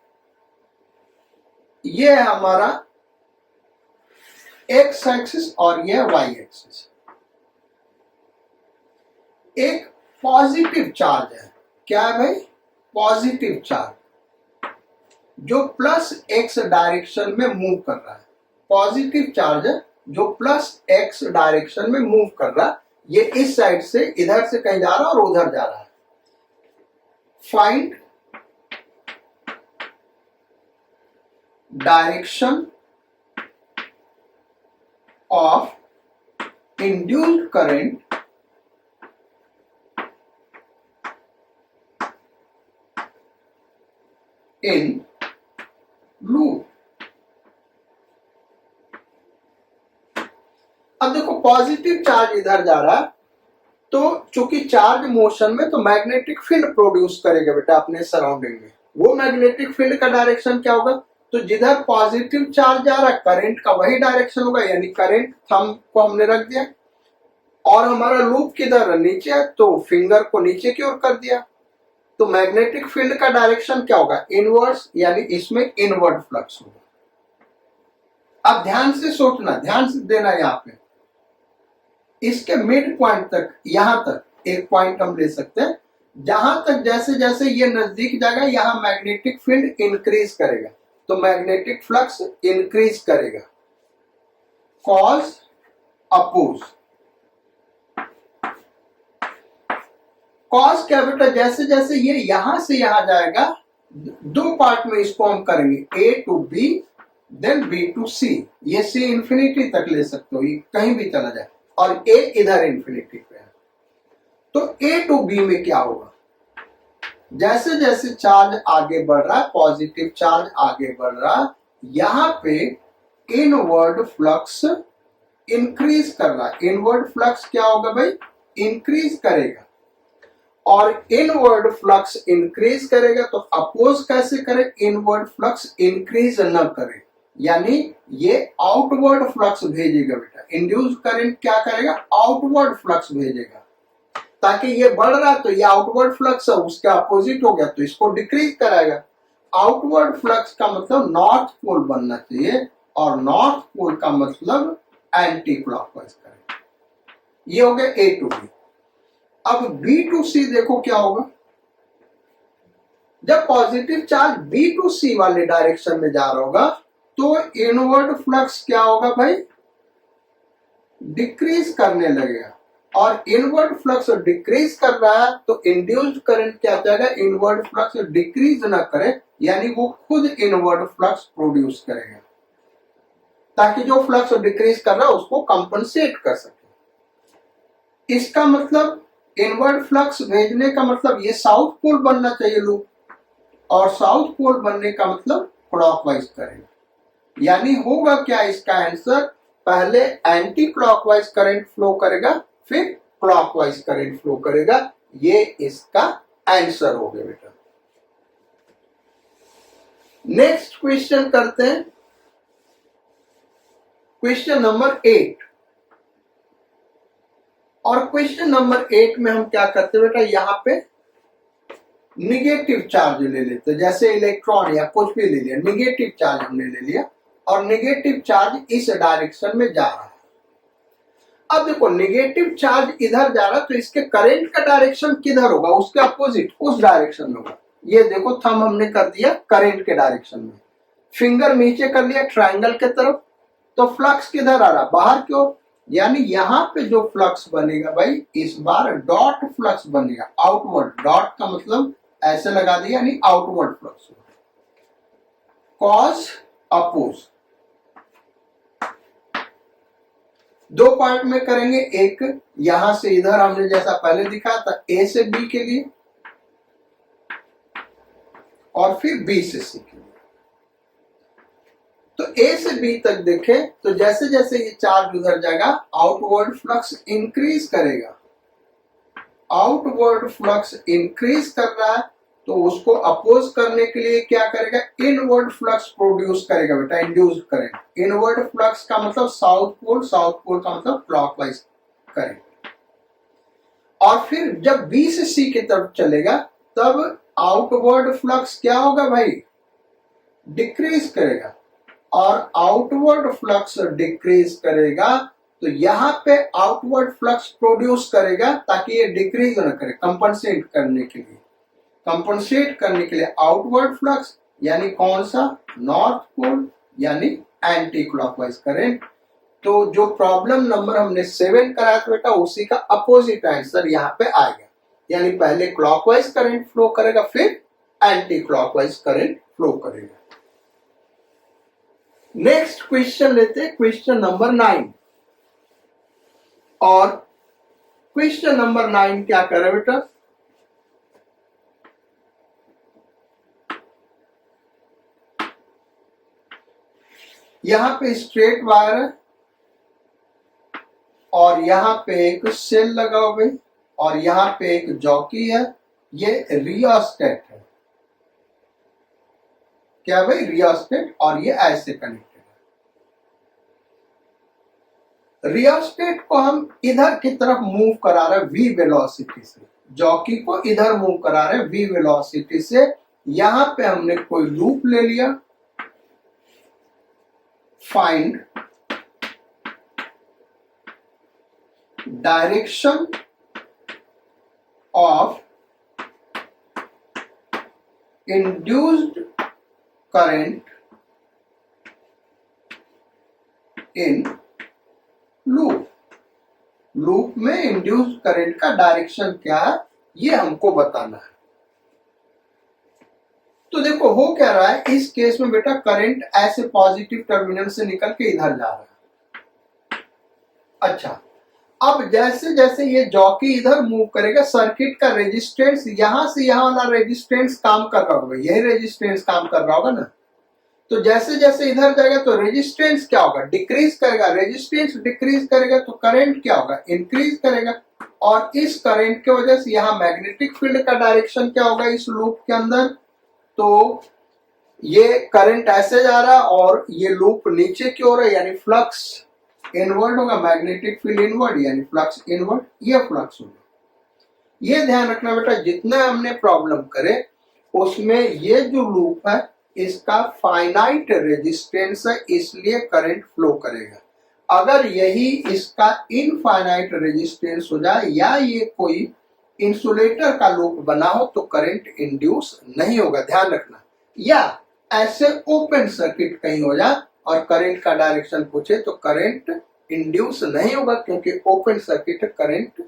ये है हमारा एक्स एक्सिस और ये वाई एक्सिस। एक पॉजिटिव चार्ज है, क्या है भाई, पॉजिटिव चार्ज, जो प्लस एक्स डायरेक्शन में मूव कर रहा है। पॉजिटिव चार्ज है जो प्लस एक्स डायरेक्शन में मूव कर रहा है, ये इस साइड से इधर से कहीं जा रहा है और उधर जा रहा है। Find direction of induced current in loop. अब देखो पॉजिटिव चार्ज इधर जा रहा है, तो चूंकि चार्ज मोशन में तो मैग्नेटिक फील्ड प्रोड्यूस करेगा बेटा अपने सराउंडिंग में। वो मैग्नेटिक फील्ड का डायरेक्शन क्या होगा, तो जिधर पॉजिटिव चार्ज जा रहा है करंट का वही डायरेक्शन होगा, यानी करंट थंब को हमने रख दिया, और हमारा लूप किधर नीचे है तो फिंगर को नीचे की ओर कर दिया, तो मैग्नेटिक फील्ड का डायरेक्शन क्या होगा, इनवर्स, यानी इसमें इनवर्ड फ्लक्स होगा। अब ध्यान से सोचना, ध्यान से देना, यहाँ पे इसके मिड पॉइंट तक, यहां तक एक पॉइंट हम ले सकते हैं, जहां तक जैसे जैसे ये नजदीक जाएगा यहां मैग्नेटिक फील्ड इंक्रीज करेगा, तो मैग्नेटिक फ्लक्स इंक्रीज करेगा। कॉस अपोज, कॉस क्या बेटा, जैसे जैसे ये यहां से यहां जाएगा, दो पार्ट में इसको हम करेंगे, A to B then B to C. ये सी इंफिनिटी तक ले सकते हो, ये कहीं भी चला जाए, और ए इधर इंफिनिटी पे है। तो ए टू बी में क्या होगा, जैसे जैसे चार्ज आगे बढ़ रहा है, पॉजिटिव चार्ज आगे बढ़ रहा है, यहां पे इनवर्ड फ्लक्स इंक्रीज कर रहा है। इनवर्ड फ्लक्स क्या होगा भाई, इंक्रीज करेगा, और इनवर्ड फ्लक्स इंक्रीज करेगा तो अपोज कैसे करे, इनवर्ड फ्लक्स इंक्रीज न करे, यानी ये आउटवर्ड फ्लक्स भेजेगा बेटा। इंड्यूस करंट क्या करेगा, आउटवर्ड फ्लक्स भेजेगा, ताकि ये बढ़ रहा तो ये आउटवर्ड फ्लक्स है, उसके अपोजिट हो गया तो इसको डिक्रीज कराएगा। आउटवर्ड फ्लक्स का मतलब नॉर्थ पोल बनना चाहिए और नॉर्थ पोल का मतलब एंटी क्लॉकवाइज करेगा। ये हो गया ए टू बी। अब बी टू सी देखो क्या होगा। जब पॉजिटिव चार्ज बी टू सी वाले डायरेक्शन में जा रहा होगा तो इनवर्ड फ्लक्स क्या होगा भाई, डिक्रीज करने लगेगा। और इनवर्ड फ्लक्स डिक्रीज कर रहा है तो इंड्यूस्ड करंट क्या जाएगा, इनवर्ड फ्लक्स डिक्रीज ना करे, यानी वो खुद इनवर्ड फ्लक्स प्रोड्यूस करेगा ताकि जो फ्लक्स डिक्रीज कर रहा है उसको कंपनसेट कर सके। इसका मतलब इनवर्ड फ्लक्स भेजने का मतलब ये साउथ पोल बनना चाहिए लूप, और साउथ पोल बनने का मतलब क्लॉकवाइज करेंगे। यानी होगा क्या इसका आंसर, पहले एंटी क्लॉकवाइज करंट फ्लो करेगा फिर क्लॉकवाइज करंट फ्लो करेगा। ये इसका आंसर हो गया बेटा। नेक्स्ट क्वेश्चन करते हैं, क्वेश्चन नंबर 8। और क्वेश्चन नंबर 8 में हम क्या करते हैं बेटा, यहां पे निगेटिव चार्ज ले लेते हैं, जैसे इलेक्ट्रॉन या कुछ भी ले लिया, निगेटिव चार्ज हमने ले लिया और निगेटिव चार्ज इस डायरेक्शन में जा रहा है। अब देखो निगेटिव चार्ज इधर जा रहा है तो इसके करंट का डायरेक्शन किधर होगा, उसके अपोजिट उस डायरेक्शन में होगा। ये देखो थंब हमने कर दिया करंट के डायरेक्शन में, फिंगर नीचे कर लिया ट्रायंगल के तरफ, तो फ्लक्स किधर आ रहा, बाहर की ओर। यानी यहाँ पे जो फ्लक्स बनेगा भाई इस बार डॉट फ्लक्स बनेगा, आउटवर्ड। डॉट का मतलब ऐसे लगा दिया यानी आउटवर्ड फ्लक्स, कॉस अपोज। दो पार्ट में करेंगे, एक यहां से इधर हमने जैसा पहले दिखाया था ए से बी के लिए और फिर बी से सी के लिए। तो ए से बी तक देखें तो जैसे जैसे ये चार्ज उधर जाएगा आउटवर्ड फ्लक्स इंक्रीज करेगा। आउटवर्ड फ्लक्स इंक्रीज कर रहा है तो उसको अपोज करने के लिए क्या करेगा, इनवर्ड फ्लक्स प्रोड्यूस करेगा बेटा, इंड्यूस करेगा। इनवर्ड फ्लक्स का मतलब साउथ पोल, साउथ पोल का मतलब क्लॉकवाइज करेगा। और फिर जब बी से सी की तरफ चलेगा तब आउटवर्ड फ्लक्स क्या होगा भाई, डिक्रीज करेगा। और आउटवर्ड फ्लक्स डिक्रीज करेगा तो यहाँ पे आउटवर्ड फ्लक्स प्रोड्यूस करेगा ताकि ये डिक्रीज न करे, कंपनसेट करने के लिए। कंपनसेट करने के लिए आउटवर्ड फ्लक्स यानी कौन सा, नॉर्थ पोल यानी एंटी क्लॉकवाइज करंट। तो जो प्रॉब्लम नंबर हमने 7 कराया था बेटा उसी का अपोजिट आंसर यहाँ पे आएगा। यानी पहले क्लॉकवाइज करंट फ्लो करेगा फिर एंटी क्लॉकवाइज करंट फ्लो करेगा। नेक्स्ट क्वेश्चन लेते हैं, क्वेश्चन नंबर 9। और क्वेश्चन नंबर 9 क्या करे बेटा, यहां पे स्ट्रेट वायर है और यहां पे एक सेल लगा हुआ है और यहां पे एक जॉकी है, ये रियोस्टेट है। क्या भाई, रियोस्टेट, और ये ऐसे कनेक्टेड है। रियोस्टेट को हम इधर की तरफ मूव करा रहे हैं वी वेलोसिटी से, जॉकी को इधर मूव करा रहे हैं वी वेलोसिटी से। यहां पे हमने कोई लूप ले लिया, find direction of induced current in loop. Loop में इंड्यूस्ड करंट का डायरेक्शन क्या है ये हमको बताना है। तो देखो हो क्या रहा है इस केस में बेटा, करंट ऐसे पॉजिटिव टर्मिनल से निकल के इधर जा रहा है। अच्छा, अब जैसे जैसे ये जॉकी इधर मूव करेगा सर्किट का रेजिस्टेंस यहां से यहां वाला रेजिस्टेंस काम कर रहा होगा, यही रेजिस्टेंस काम कर रहा होगा ना। तो जैसे जैसे इधर जाएगा तो रेजिस्टेंस क्या होगा, डिक्रीज करेगा। रेजिस्टेंस डिक्रीज करेगा तो करंट क्या होगा, इंक्रीज करेगा। और इस करंट की वजह से यहाँ मैग्नेटिक फील्ड का डायरेक्शन क्या होगा इस लूप के अंदर, तो ये करंट ऐसे जा रहा है और ये लूप नीचे की ओर है यानी फ्लक्स इनवर्ड होगा, मैग्नेटिक फील्ड इनवर्ड यानी फ्लक्स इनवर्ड, ये फ्लक्स होगा। ये ध्यान रखना बेटा, जितना हमने प्रॉब्लम करे उसमें ये जो लूप है इसका फाइनाइट रेजिस्टेंस है, इसलिए करंट फ्लो करेगा। अगर यही इसका इनफाइनाइट रेजिस्टेंस हो जाए या ये कोई इंसुलेटर का लूप बना हो तो करंट इंड्यूस नहीं होगा, ध्यान रखना। या ऐसे ओपन सर्किट कहीं हो जाए और करंट का डायरेक्शन पूछे तो करंट इंड्यूस नहीं होगा, क्योंकि open circuit current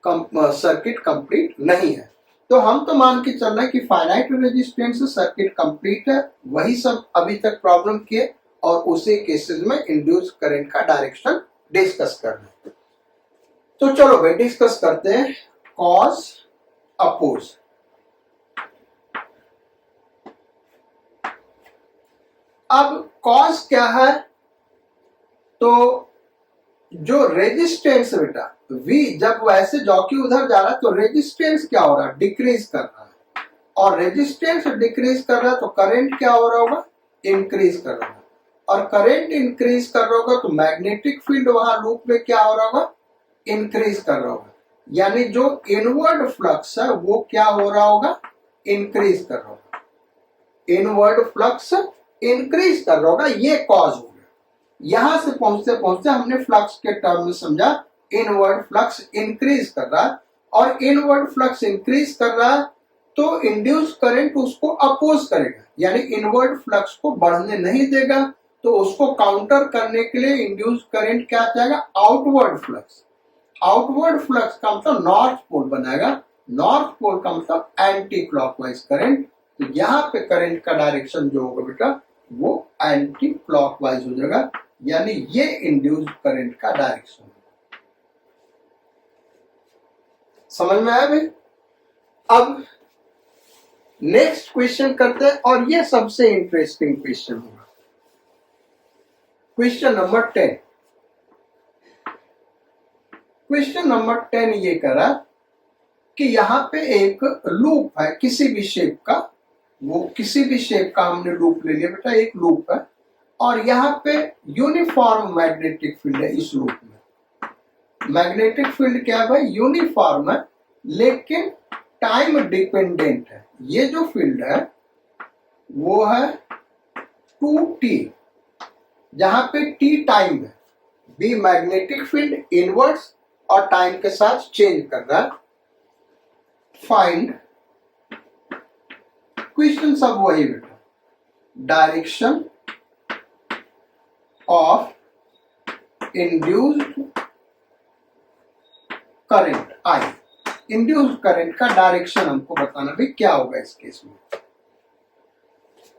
circuit complete नहीं है। तो हम तो मान के चल रहे हैं कि फाइनाइट रेजिस्टेंस सर्किट कंप्लीट है, वही सब अभी तक प्रॉब्लम किए और उसी केसेस में इंड्यूस करंट का डायरेक्शन डिस्कस कर रहे हैं। तो चलो भाई डिस्कस करते हैं कॉज अपोज। अब कॉज क्या है, तो जो रेजिस्टेंस बेटा V जब वैसे जॉकी उधर जा रहा है तो रेजिस्टेंस क्या हो रहा है, डिक्रीज कर रहा है, और रेजिस्टेंस डिक्रीज कर रहा है तो करंट क्या हो रहा होगा, इंक्रीज कर रहा है, और करंट इंक्रीज कर रहा होगा तो मैग्नेटिक फील्ड वहां लूप में क्या हो रहा होगा, इंक्रीज कर रहा होगा। यानी जो इनवर्ड फ्लक्स है वो क्या हो रहा होगा, इंक्रीज कर रहा होगा, इनवर्ड फ्लक्स इंक्रीज कर रहा होगा, ये कॉज हो गया। यहां से पहुंचते पहुंचते हमने फ्लक्स के टर्म में समझा इनवर्ड फ्लक्स इंक्रीज कर रहा है, और इनवर्ड फ्लक्स इंक्रीज कर रहा है तो इंड्यूस करंट उसको अपोज करेगा, यानी इनवर्ड फ्लक्स को बढ़ने नहीं देगा। तो उसको काउंटर करने के लिए इंड्यूस करंट क्या चाहेगा, आउटवर्ड फ्लक्स। आउटवर्ड फ्लक्स का मतलब नॉर्थ पोल बनाएगा, नॉर्थ पोल का मतलब एंटी क्लॉकवाइज करंट। तो यहाँ पे करंट का डायरेक्शन जो होगा बेटा वो एंटी क्लॉकवाइज हो जाएगा, यानी ये इंड्यूस्ड करंट का डायरेक्शन। समझ में आया भाई? अब नेक्स्ट क्वेश्चन करते हैं, और ये सबसे इंटरेस्टिंग क्वेश्चन होगा, क्वेश्चन नंबर 10। क्वेश्चन नंबर 10 ये करा कि यहाँ पे एक लूप है किसी भी शेप का, वो किसी भी शेप का हमने लूप ले लिया बेटा, एक लूप है, और यहाँ पे यूनिफॉर्म मैग्नेटिक फील्ड है। इस लूप में मैग्नेटिक फील्ड क्या है भाई, यूनिफॉर्म है, लेकिन टाइम डिपेंडेंट है। ये जो फील्ड है वो है 2t, जहां पे t टाइम है, बी मैग्नेटिक फील्ड इनवर्स और टाइम के साथ चेंज कर रहा है। फाइंड, क्वेश्चन सब वही बेटा, direction of induced current I। Induced current का डायरेक्शन हमको बताना भी क्या होगा इस केस में।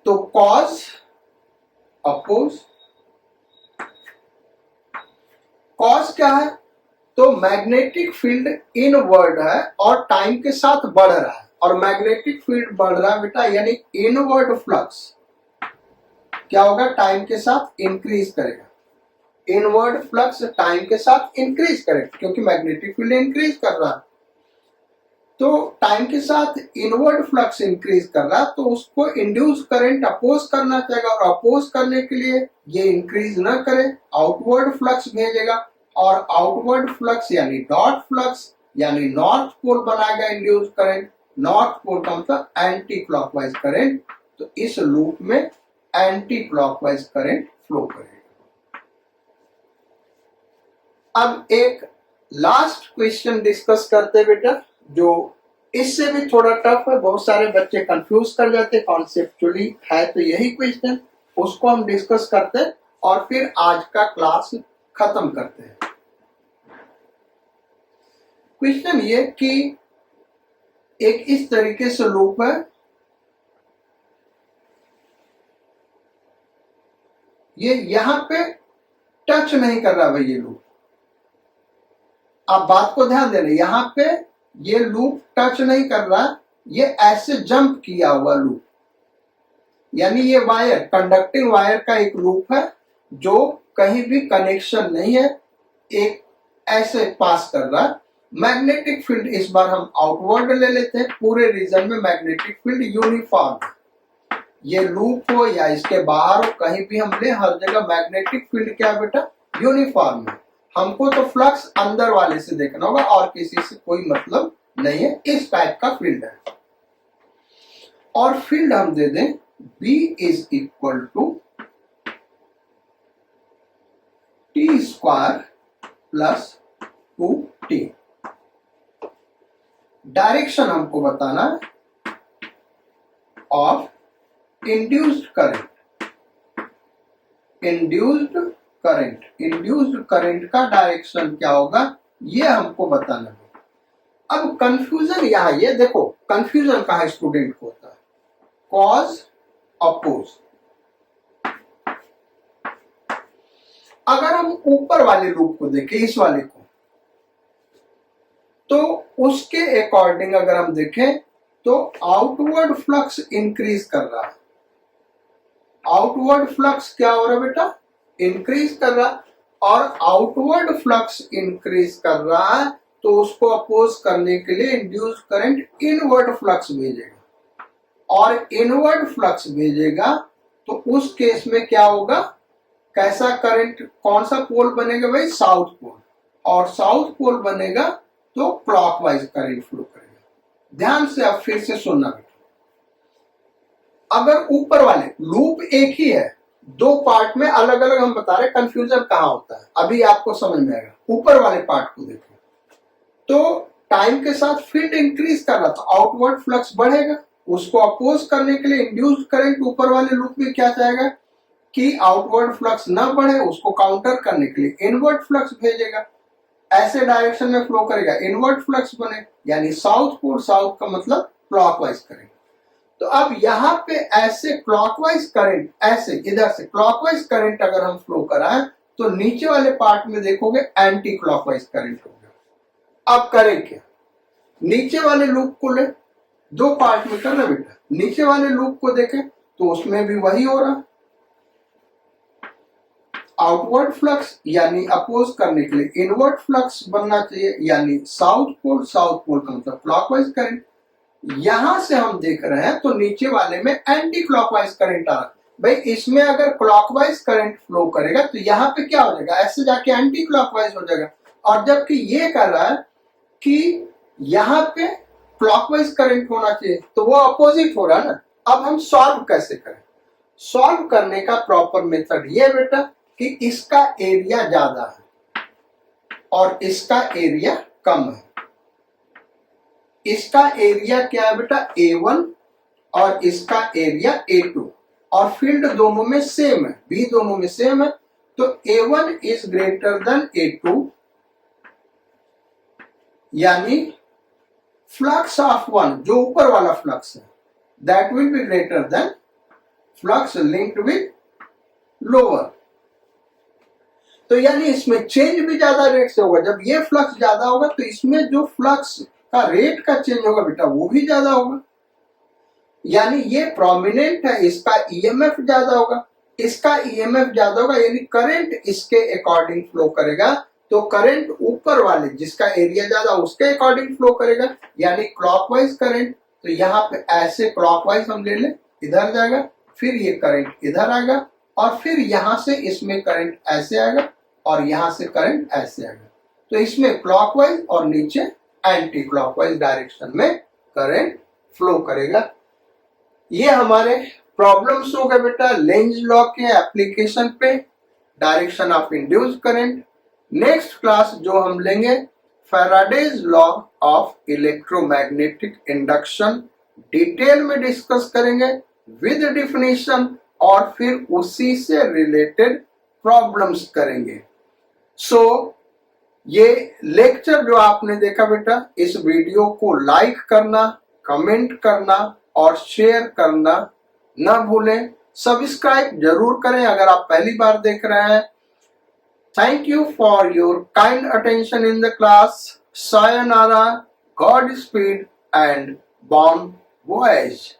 तो कॉज अपोज, कॉज क्या है, तो मैग्नेटिक फील्ड इनवर्ड है और टाइम के साथ बढ़ रहा है, और मैग्नेटिक फील्ड बढ़ रहा है बेटा, यानी इनवर्ड फ्लक्स क्या होगा, टाइम के साथ इंक्रीज करेगा। इनवर्ड फ्लक्स टाइम के साथ इंक्रीज करेगा क्योंकि मैग्नेटिक फील्ड इंक्रीज कर रहा है। तो टाइम के साथ इनवर्ड फ्लक्स इंक्रीज कर रहा है, तो उसको इंड्यूस करंट अपोज करना चाहेगा, और अपोज करने के लिए ये इंक्रीज ना करे, आउटवर्ड फ्लक्स भेजेगा, और आउटवर्ड फ्लक्स यानी डॉट फ्लक्स यानी नॉर्थ पोल बनाएगा इंड्यूस करंट। नॉर्थ पोल का मतलब एंटी क्लॉकवाइज करंट, तो इस लूप में एंटी क्लॉकवाइज करंट फ्लो करेगा। अब एक लास्ट क्वेश्चन डिस्कस करते बेटा, जो इससे भी थोड़ा टफ है, बहुत सारे बच्चे कंफ्यूज कर जाते, कॉन्सेप्चुअली है तो यही क्वेश्चन, उसको हम डिस्कस करते हैं और फिर आज का क्लास खत्म करते हैं। क्वेश्चन ये कि एक इस तरीके से लूप है, ये यहां पे टच नहीं कर रहा भाई ये लूप, आप बात को ध्यान देना, यहां पे ये लूप टच नहीं कर रहा, ये ऐसे जंप किया हुआ लूप, यानी ये वायर कंडक्टिंग वायर का एक लूप है जो कहीं भी कनेक्शन नहीं है, एक ऐसे पास कर रहा है। मैग्नेटिक फील्ड इस बार हम आउटवर्ड ले लेते हैं, पूरे रीजन में मैग्नेटिक फील्ड यूनिफॉर्म है, ये लूप हो या इसके बाहर हो, कहीं भी हम ले, हर जगह मैग्नेटिक फील्ड क्या है बेटा, यूनिफॉर्म है। हमको तो फ्लक्स अंदर वाले से देखना होगा और किसी से कोई मतलब नहीं है, इस टाइप का फील्ड है। और फील्ड हम दे दें B is equal to T square plus 2t। Direction हमको बताना है of induced current. Induced current का डायरेक्शन क्या होगा ये हमको बताना है। अब कंफ्यूजन यहाँ, ये देखो कंफ्यूजन कहाँ स्टूडेंट को होता है, कॉज अपोज। अगर हम ऊपर वाले लूप को देखें, इस वाले को, तो उसके अकॉर्डिंग अगर हम देखें तो आउटवर्ड फ्लक्स इंक्रीज कर रहा है। आउटवर्ड फ्लक्स क्या हो रहा है बेटा, इंक्रीज कर रहा है। और आउटवर्ड फ्लक्स इंक्रीज कर रहा है तो उसको अपोज करने के लिए इंड्यूस्ड करंट इनवर्ड फ्लक्स भेजेगा। और इनवर्ड फ्लक्स भेजेगा तो उस केस में क्या होगा, कैसा करंट, कौन सा पोल बनेगा भाई, साउथ पोल। और साउथ पोल बनेगा तो क्लॉकवाइज करंट फ्लो करेगा। ध्यान से अब फिर से सुनना बेटा, अगर ऊपर वाले लूप एक ही है, दो पार्ट में अलग अलग हम बता रहे, कंफ्यूजन कहां होता है अभी आपको समझ में आएगा। ऊपर वाले पार्ट को देखो तो टाइम के साथ फील्ड इंक्रीज कर रहा था, आउटवर्ड फ्लक्स बढ़ेगा। उसको अपोज करने के लिए इंड्यूस्ड करंट ऊपर वाले लूप में क्या चाहेगा कि आउटवर्ड फ्लक्स न बढ़े, उसको काउंटर करने के लिए इनवर्ड फ्लक्स भेजेगा। ऐसे डायरेक्शन में फ्लो करेगा, इनवर्ड फ्लक्स बने, यानी साउथ पोल, साउथ का मतलब क्लॉकवाइज करेगा। तो अब यहाँ पे ऐसे क्लॉकवाइज करंट, ऐसे इधर से क्लॉकवाइज करंट अगर हम फ्लो कराएं तो नीचे वाले पार्ट में देखोगे एंटी क्लॉकवाइज करंट होगा। अब करें क्या, नीचे वाले लूप को ले, दो पार्ट में करना बेटा। नीचे वाले लूप को देखें तो उसमें भी वही हो रहा, आउटवर्ड फ्लक्स यानी अपोज करने के लिए इनवर्ड फ्लक्स बनना चाहिए, यानी साउथ पोल, साउथ पोल का मतलब क्लॉकवाइज करंट। यहां से हम देख रहे हैं तो नीचे वाले में एंटी क्लॉकवाइज करंट आ रहा है। भाई इसमें अगर क्लॉकवाइज करंट फ्लो करेगा तो यहाँ पे क्या हो जाएगा, ऐसे जाके एंटी क्लॉकवाइज हो जाएगा। और जबकि ये कर रहा है कि यहाँ पे क्लॉकवाइज करंट होना चाहिए, तो वो अपोजिट हो रहा है ना। अब हम सॉल्व कैसे करें, सॉल्व करने का प्रॉपर मेथड ये बेटा कि इसका एरिया ज्यादा है और इसका एरिया कम है। इसका एरिया क्या है बेटा, A1 और इसका एरिया A2, और फील्ड दोनों में सेम है, B दोनों में सेम है। तो A1 is greater than A2, यानी फ्लक्स ऑफ वन, जो ऊपर वाला फ्लक्स है, that will be greater than flux linked with lower. तो यानी इसमें चेंज भी ज्यादा रेट से होगा। जब ये फ्लक्स ज्यादा होगा तो इसमें जो फ्लक्स का रेट का चेंज होगा बेटा वो भी ज्यादा होगा। यानी ये प्रोमिनेंट है, इसका ईएमएफ ज्यादा होगा, इसका ईएमएफ ज्यादा होगा, यानी करंट इसके अकॉर्डिंग फ्लो करेगा। तो करंट ऊपर वाले जिसका एरिया ज्यादा उसके अकॉर्डिंग फ्लो करेगा, यानी क्लॉकवाइज करंट। तो यहाँ पे ऐसे क्लॉकवाइज हम ले लें, इधर जाएगा, फिर ये करंट इधर आएगा, और फिर यहां से इसमें करंट ऐसे आएगा और यहां से करंट ऐसे आएगा। तो इसमें क्लॉकवाइज और नीचे एंटी क्लॉकवाइज डायरेक्शन में करंट फ्लो करेगा। ये हमारे प्रॉब्लम्स हो गए बेटा लेंज लॉ के एप्लीकेशन पे, direction of induced current. Next class जो हम लेंगे Faraday's law of electromagnetic induction, detail में डिस्कस करेंगे विद डेफिनेशन, और फिर उसी से रिलेटेड प्रॉब्लम्स करेंगे। सो ये लेक्चर जो आपने देखा बेटा, इस वीडियो को लाइक करना, कमेंट करना और शेयर करना न भूलें। सब्सक्राइब जरूर करें अगर आप पहली बार देख रहे हैं। Thank you for your kind attention in the class. Sayonara, godspeed and bon voyage.